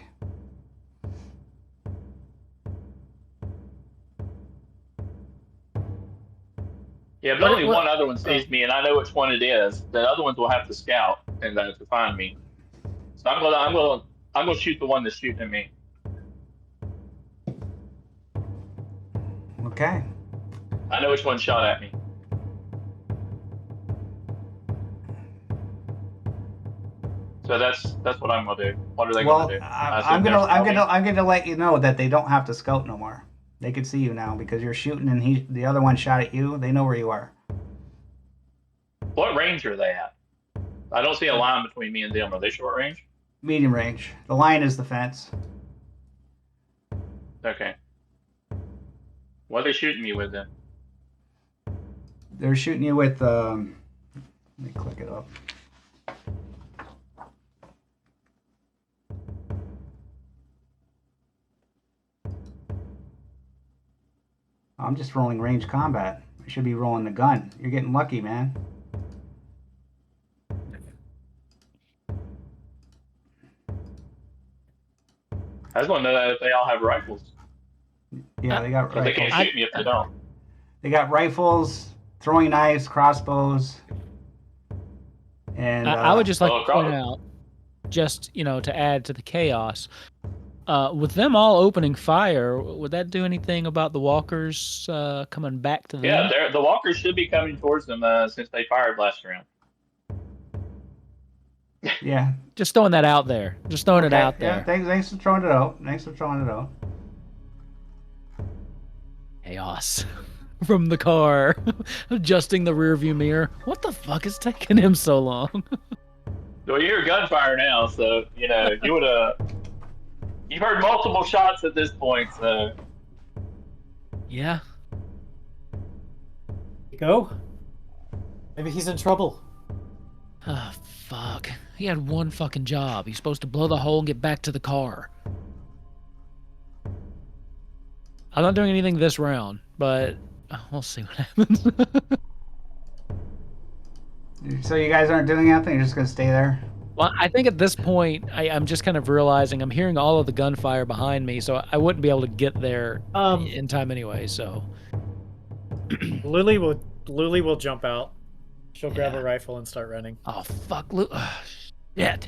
Yeah, but What- only what- one other one sees me, and I know which one it is. The other ones will have to scout and to find me. So I'm gonna shoot the one that's shooting at me. Okay. I know which one shot at me. So that's what I'm gonna do. What are they Well, gonna do? I'm gonna let you know that they don't have to scout no more. They can see you now because you're shooting, and the other one shot at you. They know where you are. What range are they at? I don't see a line between me and them. Are they short range? Medium range. The line is the fence. Okay. What are they shooting me with then? They're shooting you with. Let me click it up. I'm just rolling range combat. I should be rolling the gun. You're getting lucky, man. I just want to know that if they all have rifles. Yeah, they got Because they can't rifles. shoot me if they don't. They got rifles, throwing knives, crossbows, and I would just like Oh, to point God. out, just to add to the chaos, with them all opening fire, would that do anything about the walkers coming back to them? Yeah, the walkers should be coming towards them since they fired last round. yeah. Just throwing that out there. Just throwing it Okay, out there. Yeah, thanks for throwing it out. Chaos from the car, adjusting the rear view mirror. What the fuck is taking him so long? Well, you hear gunfire now, so you would have. You've heard multiple shots at this point, so Yeah. Go. Maybe he's in trouble. Oh, fuck. He had one fucking job. He's supposed to blow the hole and get back to the car. I'm not doing anything this round, but we'll see what happens. So you guys aren't doing anything? You're just gonna stay there? Well, I think at this point, I'm just kind of realizing I'm hearing all of the gunfire behind me, so I wouldn't be able to get there in time anyway, so... Lily will jump out. She'll grab Yeah. a rifle and start running. Oh, fuck, shit.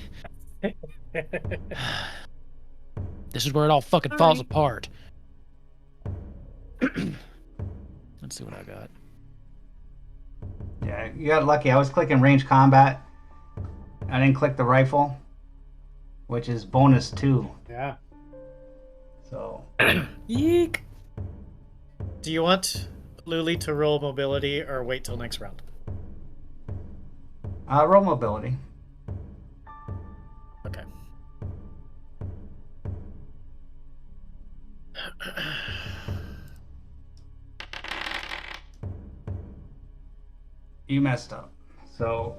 This is where it all fucking falls apart. Let's see what I got. Yeah, you got lucky. I was clicking range combat. I didn't click the rifle, which is bonus 2. Yeah. So Yeek. Do you want Luli to roll mobility or wait till next round? roll mobility. Okay. You messed up. So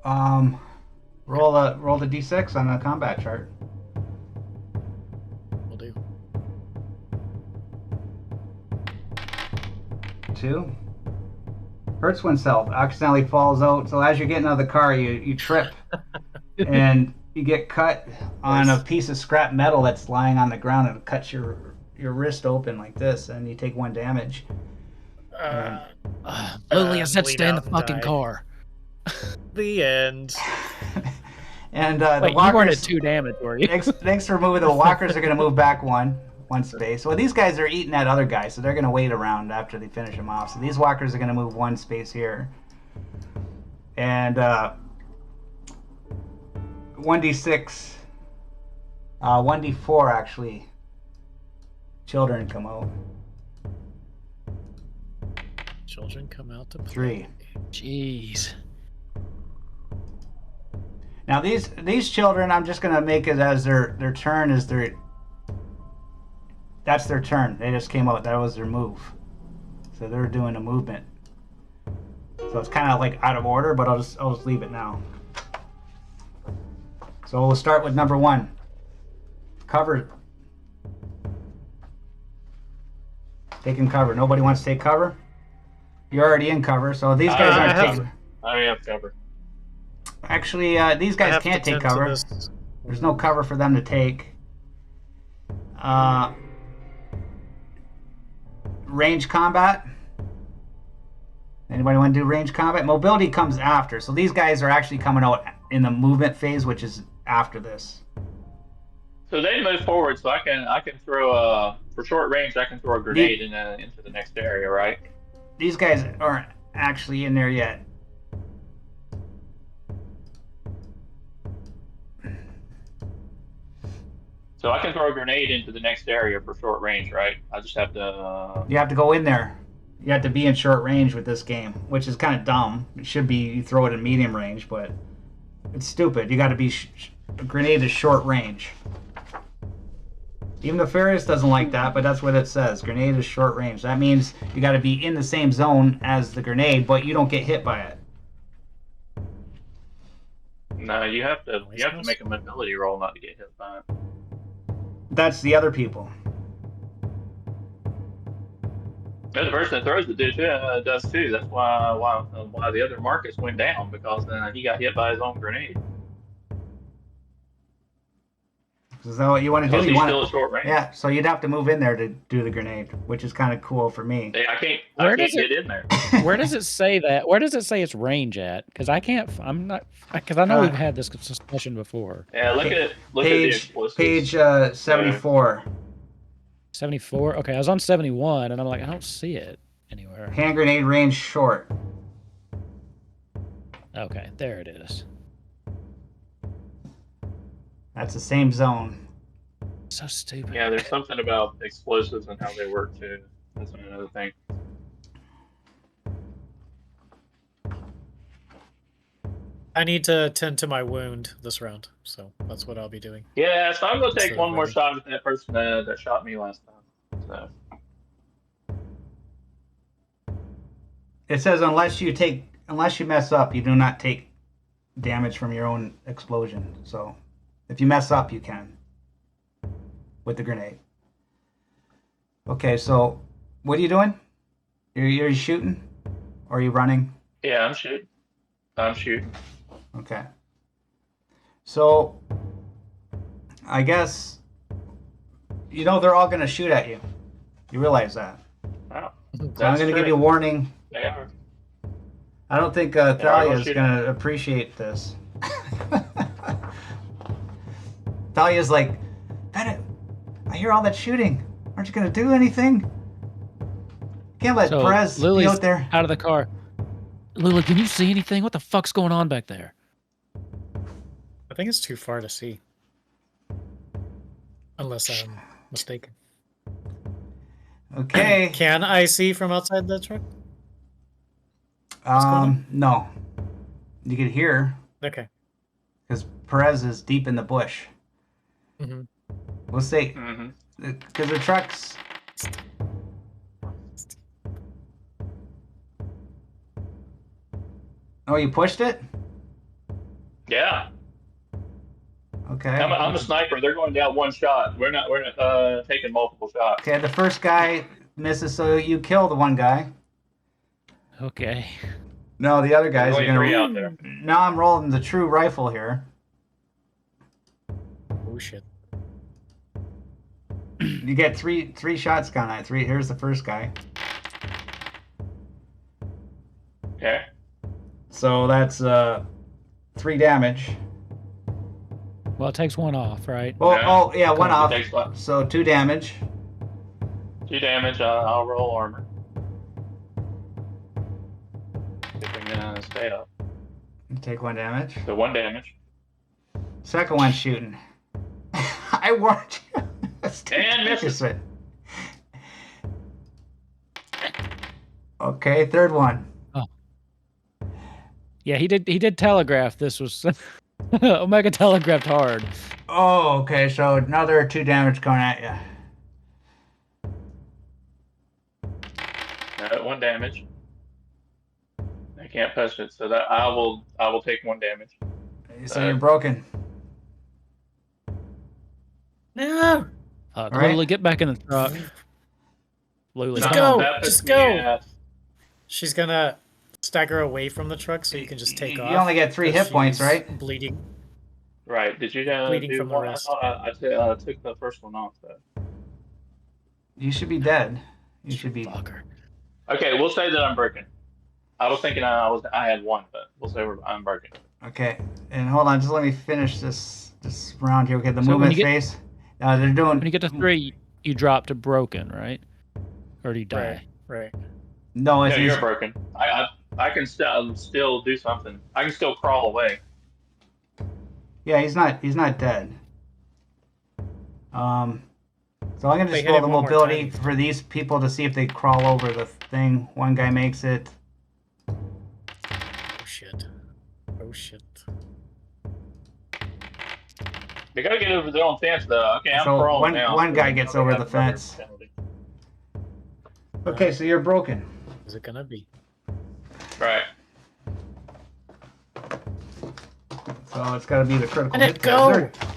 roll the d6 on the combat chart. Will do. 2. Hurts oneself. Accidentally falls out. So as you're getting out of the car, you trip, and you get cut on a piece of scrap metal that's lying on the ground, and it cuts your wrist open like this, and you take 1 damage. Lily, I said bleed stay in the out and fucking die. car. The end. And Wait, the you weren't walkers. at 2 damage, were you? Thanks for moving. The walkers are going to move back one space. Well, these guys are eating that other guy, so they're going to wait around after they finish him off. So these walkers are going to move 1 space here. And 1d6, 1d4 actually. Children come out. Children come out to play. 3. Jeez. Now these children, I'm just going to make it as their turn is their. That's their turn. They just came out. That was their move. So they're doing a movement. So it's kind of like out of order, but I'll just leave it now. So we'll start with number 1. Cover. Taking cover. Nobody wants to take cover? You're already in cover, so these guys I aren't have taking. I have cover. Actually, these I guys have to can't take tend to cover. this. There's no cover for them to take. Range combat. Anybody want to do range combat? Mobility comes after. So these guys are actually coming out in the movement phase, which is after this. So they move forward, so I can throw for short range. I can throw a grenade into the next area, right? These guys aren't actually in there yet. So I can throw a grenade into the next area for short range, right? I just have to. You have to go in there. You have to be in short range with this game, which is kind of dumb. It should be you throw it in medium range, but it's stupid. You got to be a grenade is short range. Even the Farius doesn't like that, but that's what it says. Grenade is short range. That means you got to be in the same zone as the grenade, but you don't get hit by it. No, you have to make a mobility roll not to get hit by it. That's the other people. Yeah, the person that throws it does too. That's why the other Marcus went down, because he got hit by his own grenade. Is that what you want to do? Because You he's want still at short range. Yeah, so you'd have to move in there to do the grenade, which is kind of cool for me. Hey, I can't does get in there. Where does it say that? Where does it say its range at? Because I can't. I'm not. Because I know we've had this discussion before. Yeah, look at the explosives. Page 74. 74. Okay, I was on 71, and I'm like, I don't see it anywhere. Hand grenade range short. Okay, there it is. That's the same zone. So stupid. Yeah, there's something about explosives and how they work too. That's another thing. I need to tend to my wound this round, so that's what I'll be doing. Yeah, so I'm gonna take So one more ready. shot at that person that shot me last time. So It says unless you mess up, you do not take damage from your own explosion. So if you mess up, you can with the grenade. Okay, so what are you doing? You're shooting, or are you running? yeah, I'm shooting. Okay. So I guess they're all gonna shoot at you. You realize that. Wow. So I'm gonna give you a warning. They are. I don't think I'll Thalia is shoot gonna appreciate this. Thalia's like, Bennett, I hear all that shooting. Aren't you gonna do anything? Can't let So Perez be Lily's out there. out of the car. Lily, can you see anything? What the fuck's going on back there? I think it's too far to see. Unless I'm mistaken. Okay. Can I see from outside the truck? going on? No. You could hear Okay. because Perez is deep in the bush. hmm We'll see. Mm-hmm. Because the truck's. Oh, you pushed it? Yeah, Okay. I'm a sniper. They're going down one shot. We're not taking multiple shots. Okay, the first guy misses, so you kill the one guy. Okay. No, the other guys are There's only three gonna. out there. Now I'm rolling the true rifle here. Oh shit. You get three shots gone at three. Here's the first guy. Okay. So that's 3 damage. Well, it takes one off, right? Oh, Yeah. oh yeah, one It off. takes what? So 2 damage. 2 damage. I'll roll armor. If I'm gonna stay up. You take 1 damage. So 1 damage. Second one shooting. I warned you. And misses. Okay, third one. Yeah, he did telegraph this was Omega telegraphed hard. Oh, okay. So another 2 damage coming at you. 1 damage. I can't push it, so that I will take 1 damage. So you're broken. No. Right. Lily, get back in the truck. Lily, Just come on. go. That puts Just me go. at- She's gonna stagger away from the truck so you can just take You off. only get 3 'cause hit points, she's right? Bleeding. Right. Did you Bleeding do from the one? wrist. I took the first one off. Though. You should be dead. You should be. Fucker. Okay, we'll say that I'm broken. I was thinking I had 1, but we'll say I'm broken. Okay. And hold on, just let me finish this round here. Okay, the So when movement you get- phase. They're doing. When you get to 3, you drop to broken, right? Or do you die? Right. No, Yeah, it's you're broken. I can still do something. I can still crawl away. yeah. He's not dead. So I'm gonna They just hit roll it the one more mobility time. for these people to see if they crawl over the thing. One guy makes it. Oh shit. Oh shit. They gotta get over their own fence, though. Okay, I'm So crawling now. one so guy now gets they over have the another fence. penalty. Okay, so you're broken. Is it gonna be? Right. So it's got to be the critical Let hit. it test. go!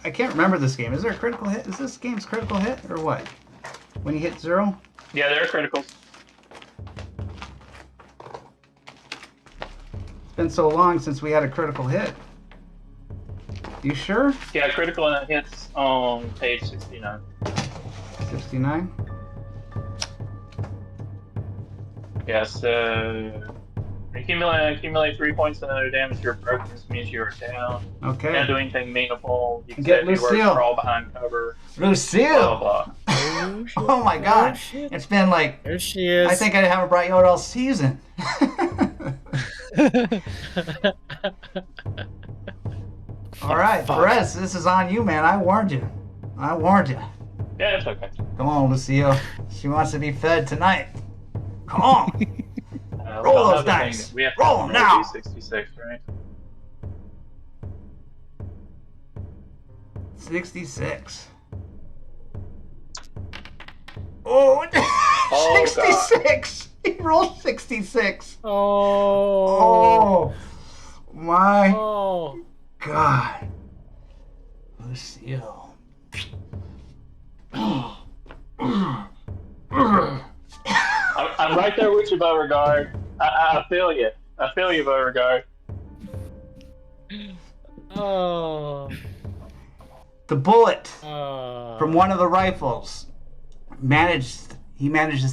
I can't remember this game. Is there a critical hit? Is this game's critical hit or what? When you hit 0? Yeah, they're criticals. It's been so long since we had a critical hit. You sure? Yeah, critical and it hits on page 69. 69? Yeah, so accumulate 3 points of another damage to your broken. This means you are down. Okay. Can't do anything meaningful. You can Get say a few words, Lucille. crawl behind cover. Lucille! Blah, blah, blah. Oh shit. Oh my god. Oh, shit. It's been like, There she is. I think I haven't brought you out all season. All right, Fuck. Perez, this is on you, man. I warned you. I warned you. Yeah, it's okay. Come on, Lucille. She wants to be fed tonight. Come on. We Roll don't those have the thing dice. that- We have Roll to 'em now. 66, right? 66. Oh, Oh, 66. He rolled 66. Oh. Oh, my Oh. God. Lucille. I'm right there with you, Beauregard. I feel you. I feel you, Beauregard. Oh. The bullet Oh. from one of the rifles manages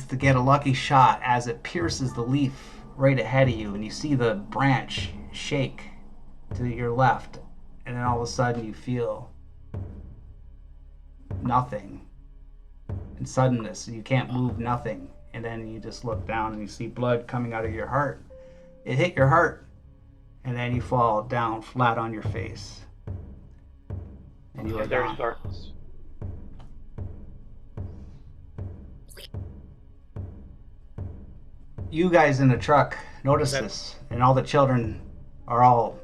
to get a lucky shot as it pierces the leaf right ahead of you, and you see the branch shake to your left, and then all of a sudden you feel nothing and suddenness. You can't move nothing, and then you just look down and you see blood coming out of your heart. It hit your heart, and then you fall down flat on your face, and you are There's gone. darkness. You guys in the truck notice That- this, and all the children are all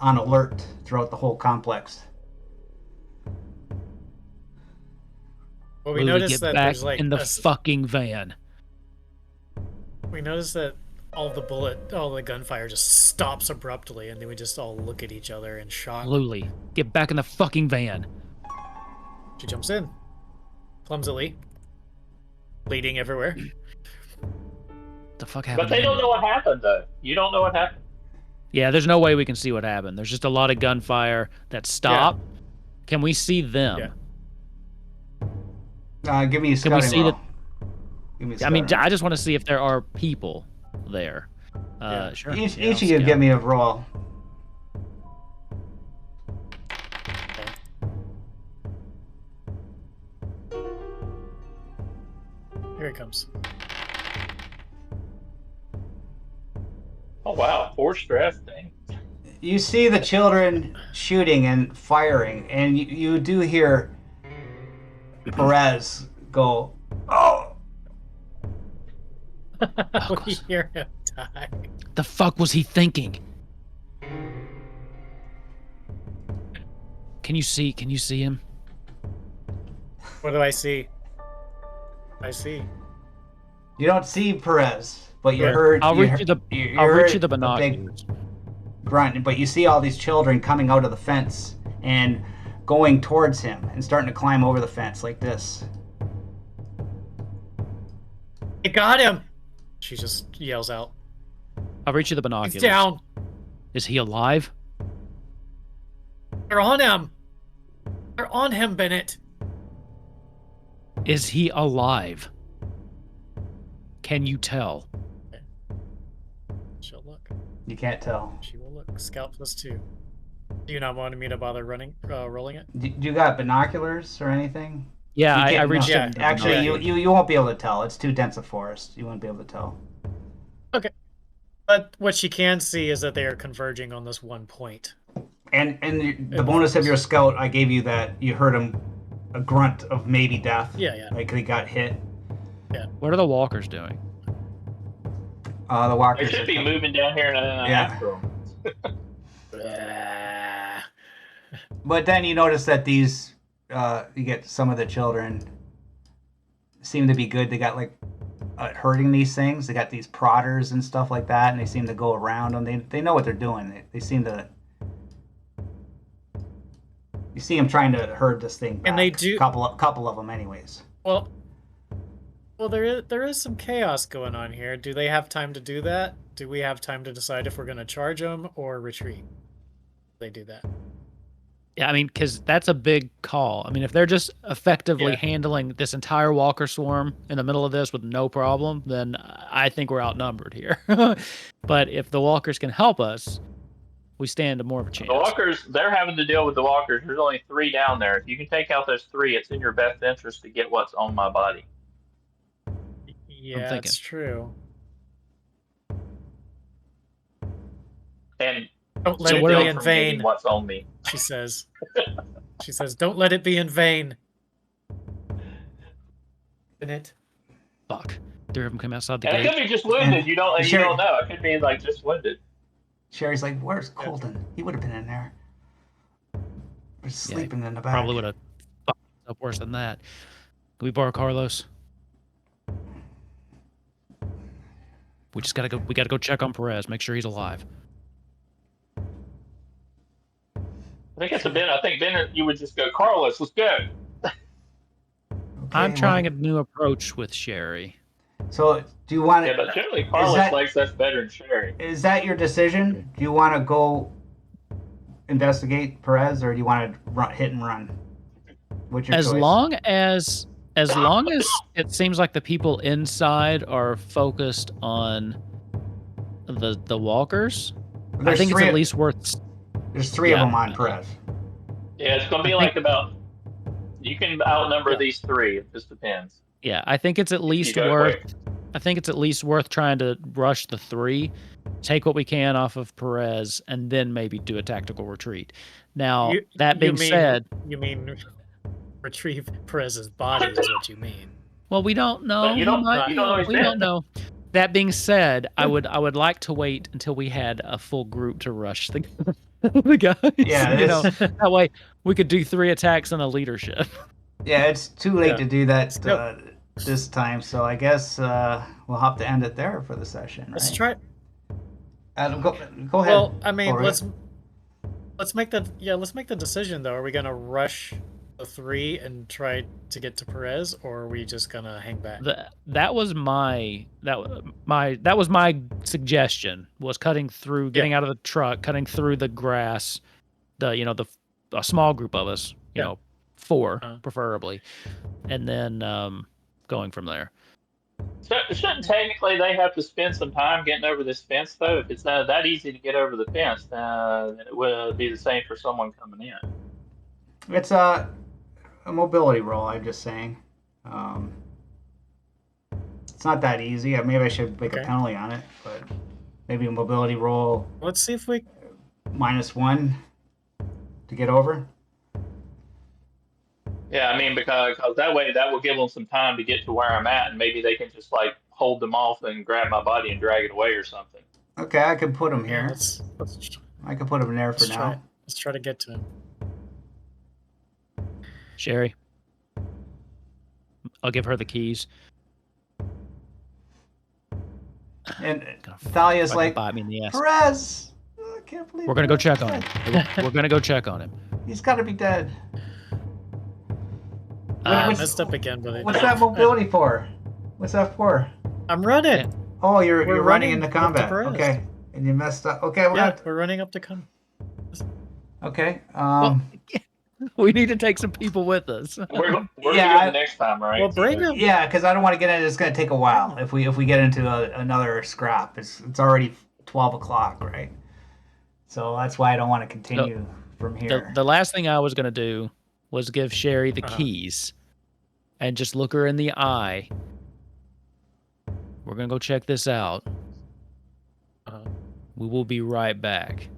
on alert throughout the whole complex. Well, we Lily, noticed get that back there's like in the fucking van. we noticed that all the gunfire just stops abruptly, and then we just all look at each other in shock. Luli, get back in the fucking van. She jumps in, clumsily, bleeding everywhere. What the fuck happened? But they don't know what happened, though. You don't know what happened. Yeah, there's no way we can see what happened. There's just a lot of gunfire that stopped. Can we see them? Yeah. Give me a Can we scouting see roll. Give me a I mean, scouting I just want to see if there are people there. Yeah. Sure. roll. Each Yeah, of you scout. give me a roll. Here it comes. Oh, wow. 4 stress. Dang. You see the children shooting and firing, and you do hear Perez go, "Oh!" We hear him die. The fuck was he thinking? Can you see him? What do I see? I see. You don't see Perez, but you Yeah. heard. I'll reach you the heard a binoculars. big grunt, but you see all these children coming out of the fence and going towards him and starting to climb over the fence like this. I got him! She just yells out. I'll reach you the He's binoculars. down! Is he alive? They're on him! They're on him, Bennett! Is he alive? Can you tell? She'll look. You can't tell. She will look. Scout +2. Do you not want me to bother rolling it? Do you got binoculars or anything? Yeah, You I can't- reached no. Yeah, him. Actually, Yeah. you won't be able to tell. It's too dense a forest. You won't be able to tell. But what she can see is that they are converging on this one point. And the bonus of your scout, I gave you that you heard him a grunt of maybe death. Yeah. Like he got hit. What are the walkers doing? The They walkers should are be coming. moving down here and after them. But then you notice that these, you get some of the children seem to be good. They got like hurting these things. They got these prodders and stuff like that, and they seem to go around them. They know what they're doing. They seem to. You see them trying to herd this thing back. And they do- couple of them, anyways. Well, there is some chaos going on here. Do they have time to do that? Do we have time to decide if we're going to charge them or retreat? They do that. Yeah, I mean, because that's a big call. I mean, if they're just effectively Yeah. handling this entire walker swarm in the middle of this with no problem, then I think we're outnumbered here. But if the walkers can help us, we stand more of a chance. The walkers, they're having to deal with the walkers. There's only 3 down there. If you can take out those 3, it's in your best interest to get what's on my body. Yeah, thinking. that's true. And Don't let So it what be are- in from getting vain, what's on me. she says. She says, don't let it be in vain. In it. Fuck. 3 of them come outside the And it gate. could be just wounded. And You don't Sherry- know. It could be like just wounded. Sherry's like, "Where's Colton? He would have been in there. Or sleeping in the back." Probably would have fucked up worse than that. Can we borrow Carlos? We just gotta go. We gotta go check on Perez. Make sure he's alive. I think it's a Ben. I think Ben, you would just go, Carlos, let's go. I'm Okay, trying a new approach with Sherry. So, do you want Yeah, to? but generally Carlos that- likes us better than Sherry. Is that your decision? Do you want to go investigate Perez, or do you want to hit and run? What's your As choice? long as it seems like the people inside are focused on the walkers, I There's think it's three- at least worth. There's 3 Yeah. of them on Perez. Yeah, it's going to be I like think- about. You can outnumber Yeah. these 3. It just depends. Yeah, I think it's at You least go worth. quick. I think it's at least worth trying to rush the 3, take what we can off of Perez, and then maybe do a tactical retreat. Now, that being said, You mean retrieve Perez's body is what you mean. well, we don't know. But you don't- you don't know he's we dead. don't know. That being said, I would like to wait until we had a full group to rush the the guys. Yeah, you know, this- that way we could do 3 attacks and a leadership. Yeah, it's too late Yeah. to do that Yep. this time, so I guess we'll have to end it there for the session, right? Let's try. Adam, go ahead. Well, I mean, Ulrich. let's make the decision though. Are we gonna rush the 3 and try to get to Perez, or are we just gonna hang back? That was my suggestion, was cutting through, getting out of the truck, cutting through the grass, a small group of us, you Yeah. know, 4 Uh-huh. preferably, and then going from there. So, shouldn't technically they have to spend some time getting over this fence, though? If it's not that easy to get over the fence, then it would be the same for someone coming in. It's a mobility roll, I'm just saying. It's not that easy. Maybe I should make a Okay. penalty on it, but maybe a mobility roll Let's see if we. -1 to get over. Yeah, I mean, because that way that will give them some time to get to where I'm at, and maybe they can just like hold them off and grab my body and drag it away or something. Okay, I can put him here. Let's I can put him there for let's try. now. Let's try to get to him. Sherry, I'll give her the keys. And Gonna Thalia's fucking like, bite me in the ass. Perez! I can't believe We're gonna go Perez check is on him. dead. We're gonna go check on him. He's got to be dead. I What's- messed up again, but What's that mobility for? What's that for? I'm running. Oh, you're We're running running into up to combat. Perez. Okay, and you messed up. Okay, we're Yeah, we're running up to come. okay. We need to take some people with us. We're Yeah, gonna I- do the next time, right? Well, bring him. Yeah, because I don't want to get in. It's going to take a while if we get into another scrap. It's already 12 o'clock, right? So that's why I don't want to continue from here. The last thing I was gonna do was give Sherry the Uh-huh. keys and just look her in the eye. We're gonna go check this out. Uh-huh. We will be right back.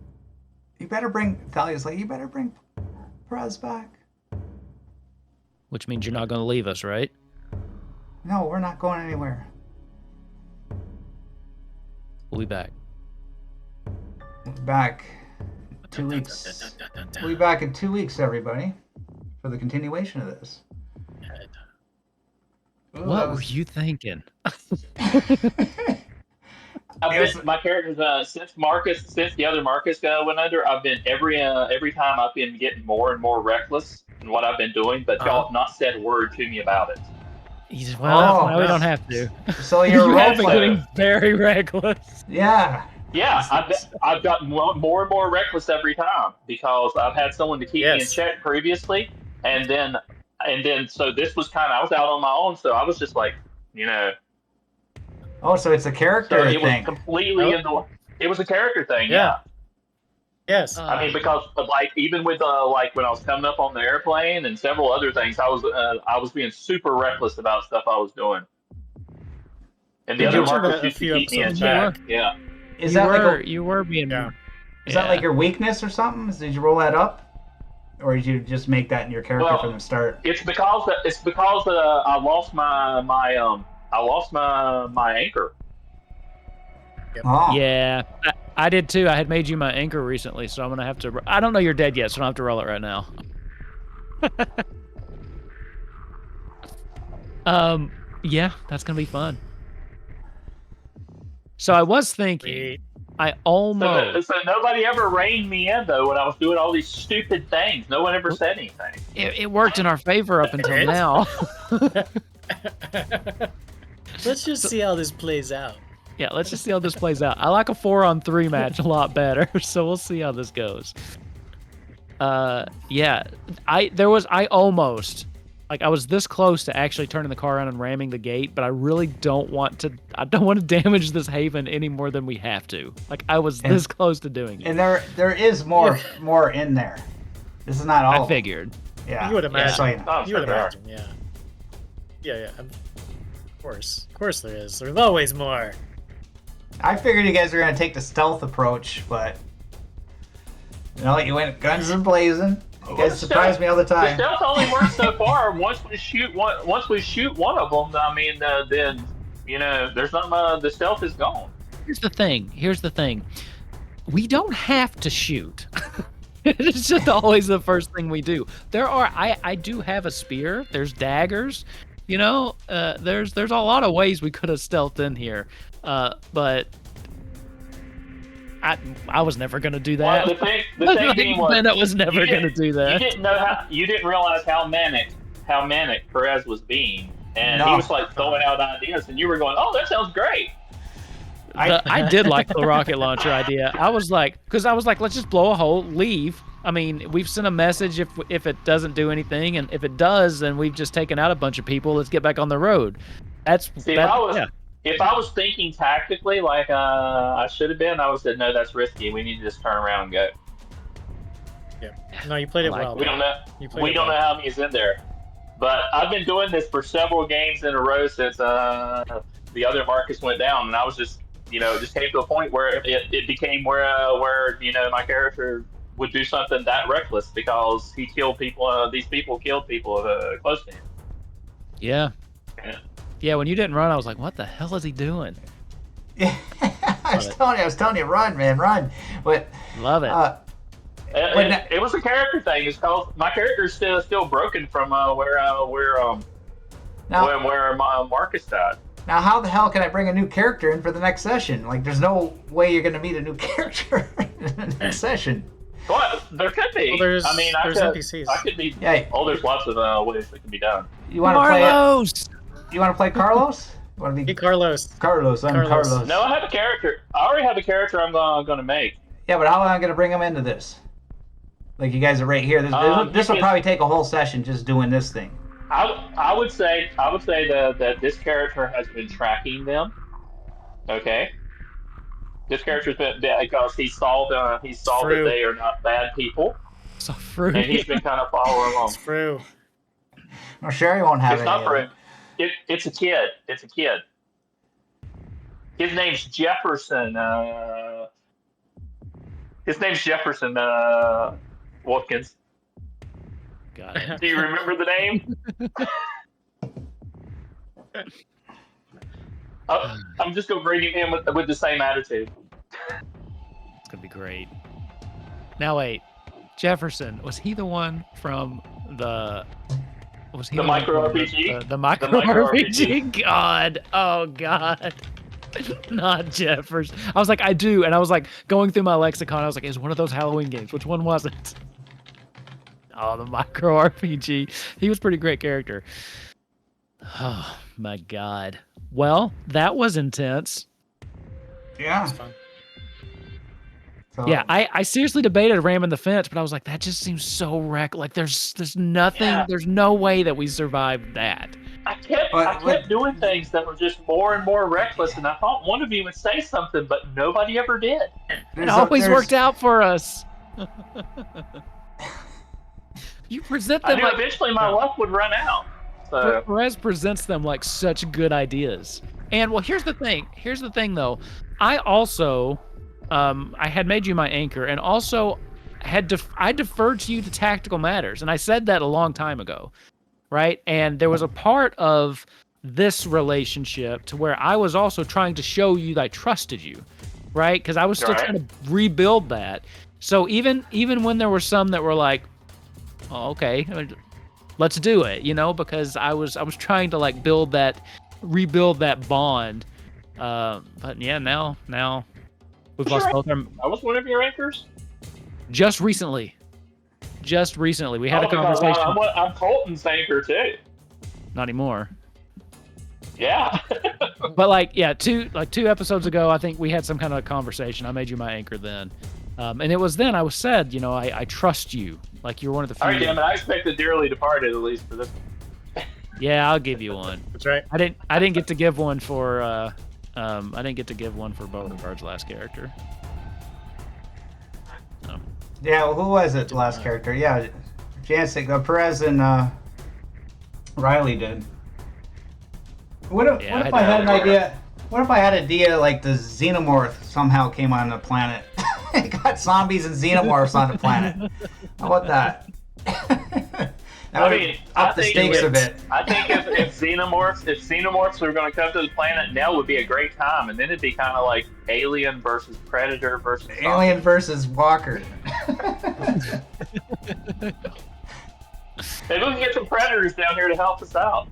You better bring. Thalia's like, you better bring Perez back. Which means you're not going to leave us, right? No, we're not going anywhere. We'll be back. We'll be back in 2 weeks. We'll be back in 2 weeks, everybody, for the continuation of this. Ooh, What that were was- you thinking? My characters since the other Marcus went under, I've been every time I've been getting more and more reckless in what I've been doing, but y'all have not said a word to me about it. Well, Oh, we don't have to. So you're You a role have been player. getting very reckless. Yeah. Yeah, I've gotten more and more reckless every time because I've had someone to keep me in Yes. check previously, and then so this was I was out on my own, so I was just like, Oh, so it's a so character it was thing. completely it was a character thing, Yeah. Yes. I mean, because like even with like when I was coming up on the airplane and several other things, I was being super reckless about stuff I was doing, and the Did other you- Marcus a used to few keep me in episodes check. back. Yeah. Is you that were, like a, you were being... Yeah. is that like your weakness or something? Did you roll that up, or did you just make that in your character Well, from the start? It's because I lost my anchor. Oh. Yeah, I did too. I had made you my anchor recently, so I'm going to have to... I don't know you're dead yet, so I don't have to roll it right now. Yeah, that's going to be fun. So I was thinking, Sweet. I almost... So nobody ever reined me in though when I was doing all these stupid things. No one ever said anything. It worked in our favor up until It? now. Let's just see how this plays out. Yeah, let's just see how this plays out. I like a 4-on-3 match a lot better, so we'll see how this goes. Yeah, I almost, like, I was this close to actually turning the car around and ramming the gate, but I really don't want to. I don't want to damage this haven any more than we have to. Like, I was this close to doing it. And there is more in there. This is not all. I figured. Yeah. You would imagine. So, you know. Oh, You would sure there are. imagine, yeah. Yeah. Of course there is. There's always more. I figured you guys were gonna take the stealth approach, but you went guns and blazing. You guys surprise me all the The time. stealth only works so far. Once we shoot one of them, I mean, then there's not the stealth is gone. Here's the thing. We don't have to shoot. It's just always the first thing we do. I do have a spear. There's daggers. There's a lot of ways we could have stealthed in here. But I was never gonna do that. Well, the thing being was, I was never you gonna didn't- do that. You didn't realize how manic Perez was being, and he No. was like throwing out ideas, and you were going, "Oh, that sounds great." I did like the rocket launcher idea. I was like, let's just blow a hole, leave. I mean, we've sent a message if it doesn't do anything, and if it does, then we've just taken out a bunch of people. Let's get back on the road. If I was thinking tactically like I should have been, I would have said, "No, that's risky. We need to just turn around and go." No, you played it I like well. We don't know. You played We it don't well. know how many's in there, but I've been doing this for several games in a row since the other Marcus went down, and I was just, it just came to a point where it became where my character would do something that reckless because he killed people. These people killed people close to him. Yeah. Yeah. Yeah, when you didn't run, I was like, what the hell is he doing? I was telling you, run, man, run. But Love it. It was a character thing. It's called my character's still broken from where Marcus died. now, how the hell can I bring a new character in for the next session? Like, there's no way you're gonna meet a new character in the next session. Well, there could be. Well, there's NPCs. I could be. Yeah. Oh, there's lots of ways that can be done. You want to play? Carlos! You want to play Carlos? You want to Hey, be Carlos. Carlos? I'm Carlos. Carlos. No, I have a character. I already have a character I'm going to make. Yeah, but how am I gonna bring him into this? Like, you guys are right here. This will you probably take a whole session just doing this thing. I would say that this character has been tracking them. Okay. This character's been because he saw that they are not bad people, So fruity. and he's been kind of following along. It's true. No, Sherry won't have It's any not of for it. him. It's a kid. It's a kid. His name's Jefferson. His name's Jefferson Watkins. Got it. Do you remember the name? I'm just going to bring him with the same attitude. It's gonna be great. Now wait, Jefferson, was he the one from the? Was he The one micro from RPG? The micro micro RPG. God, oh God. Not Jefferson. I was like, I do, and I was like going through my lexicon. I was like, it's one of those Halloween games. Which one was it? Oh, the micro RPG. He was a pretty great character. Oh my God. Well, that was intense. Yeah. It's fun. So, Yeah, I seriously debated ramming the fence, but I was like, that just seems so like there's nothing, Yeah. there's no way that we survived that. I kept But- doing things that were just more and more reckless, and I thought one of you would say something, but nobody ever did. It always worked out for us. You present I them knew like eventually my luck would run out. So Perez presents them like such good ideas. And well, here's the thing though. I also I had made you my anchor, and also I deferred to you to tactical matters, and I said that a long time ago, right? And there was a part of this relationship to where I was also trying to show you that I trusted you, right? Because I was still Right. trying to rebuild that. So even when there were some that were like, oh, okay, let's do it, because I was trying to like rebuild that bond. But yeah, now we've lost both our. I was one of your anchors. Just recently, we had a because conversation. I'm Colton's anchor too. Not anymore. Yeah. But like, yeah, two episodes ago, I think we had some kind of conversation. I made you my anchor then, and it was then I was said, I trust you. Like you're one of the few. All right, damn it. I expect the dearly departed at least for this. Yeah, I'll give you one. That's right. I didn't get to give one for I didn't get to give one for Beauregard's last character. So. Yeah, well, who was it? The last character? Yeah, Jancic, Perez and Riley did. What if I had an idea? What if I had an idea like the Xenomorph somehow came on the planet? It got zombies and Xenomorphs on the planet. How about that? That I would mean, up I the think stakes a if- bit. I think if Xenomorphs were going to come to the planet, now would be a great time, and then it'd be kind of like Alien versus Predator versus Alien versus Walker. Maybe we can get some Predators down here to help us out.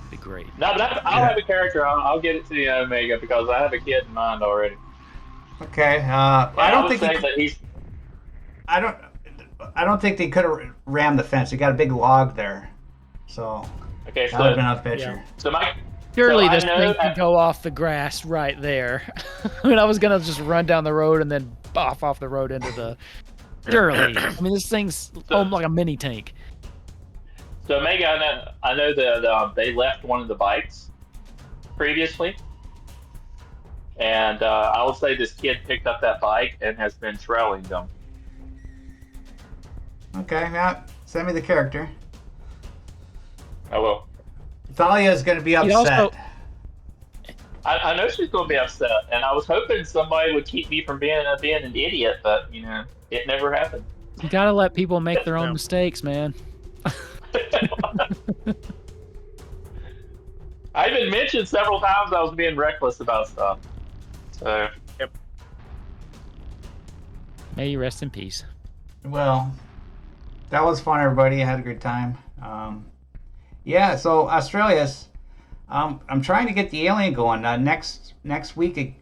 Be great. No, but I'll have a character. I'll get it to you, Omega, because I have a kid in mind already. Okay. I don't would think say that he's. I don't think they could have rammed the fence. You got a big log there, so Okay, that would have been so enough picture. Surely So I this know thing that- can go off the grass right there. I mean, I was gonna just run down the road and then off the road into the. Surely, I mean, this thing's like a mini tank. So Omega, I know that they left one of the bikes previously, and I would say this kid picked up that bike and has been trailing them. Okay, yeah. Send me the character. I will. Thalia is going to be He upset. also- I know she's going to be upset, and I was hoping somebody would keep me from being an idiot, but it never happened. You gotta let people make their own Yeah. mistakes, man. I've been mentioned several times I was being reckless about stuff. So May you rest in peace. Well, that was fun, everybody. I had a good time. Yeah, so Australia's. I'm trying to get the Alien going. Next week, the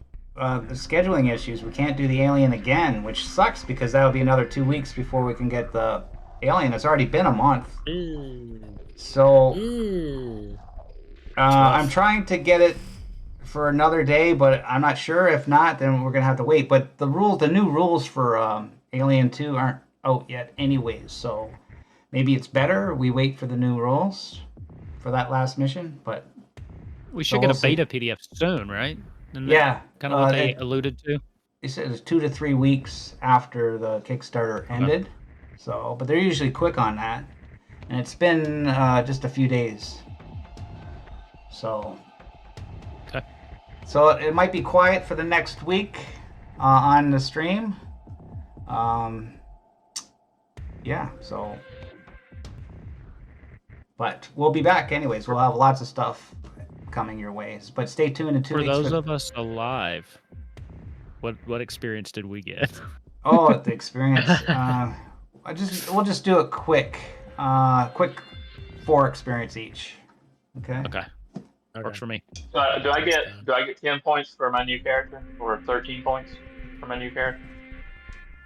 scheduling issues. We can't do the Alien again, which sucks because that'll be another 2 weeks before we can get the Alien. It's already been a month. So I'm trying to get it for another day, but I'm not sure. If not, then we're gonna have to wait. But the new rules for Alien 2 aren't out yet, anyways. So maybe it's better we wait for the new rules for that last mission. But We should So get we'll a see. beta PDF soon, right? Isn't that yeah, kind of what they alluded to. they said it's 2 to 3 weeks after the Kickstarter ended. So, but they're usually quick on that, and it's been just a few days. So. Okay. So it might be quiet for the next week, on the stream. Yeah, so. But we'll be back anyways. We'll have lots of stuff coming your ways. But stay tuned in 2 For weeks. those of us alive, what experience did we get? Oh, the experience. We'll just do it quick. Quick 4 experience each. Okay. Okay, works for me. Do I get 10 points for my new character, or 13 points for my new character?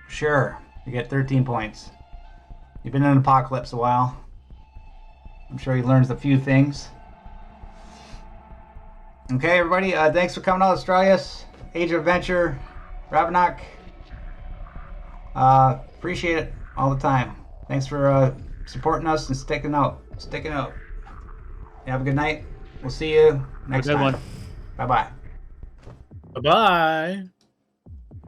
Sure. You get 13 points. You've been in Apocalypse a while. I'm sure he learns a few things. Okay, everybody. Thanks for coming out, Astraeus, Age of Adventure, Ravenok. Appreciate it all the time. Thanks for supporting us and sticking out. You have a good night. We'll see you next Have a good time. one. Bye-bye. Bye-bye.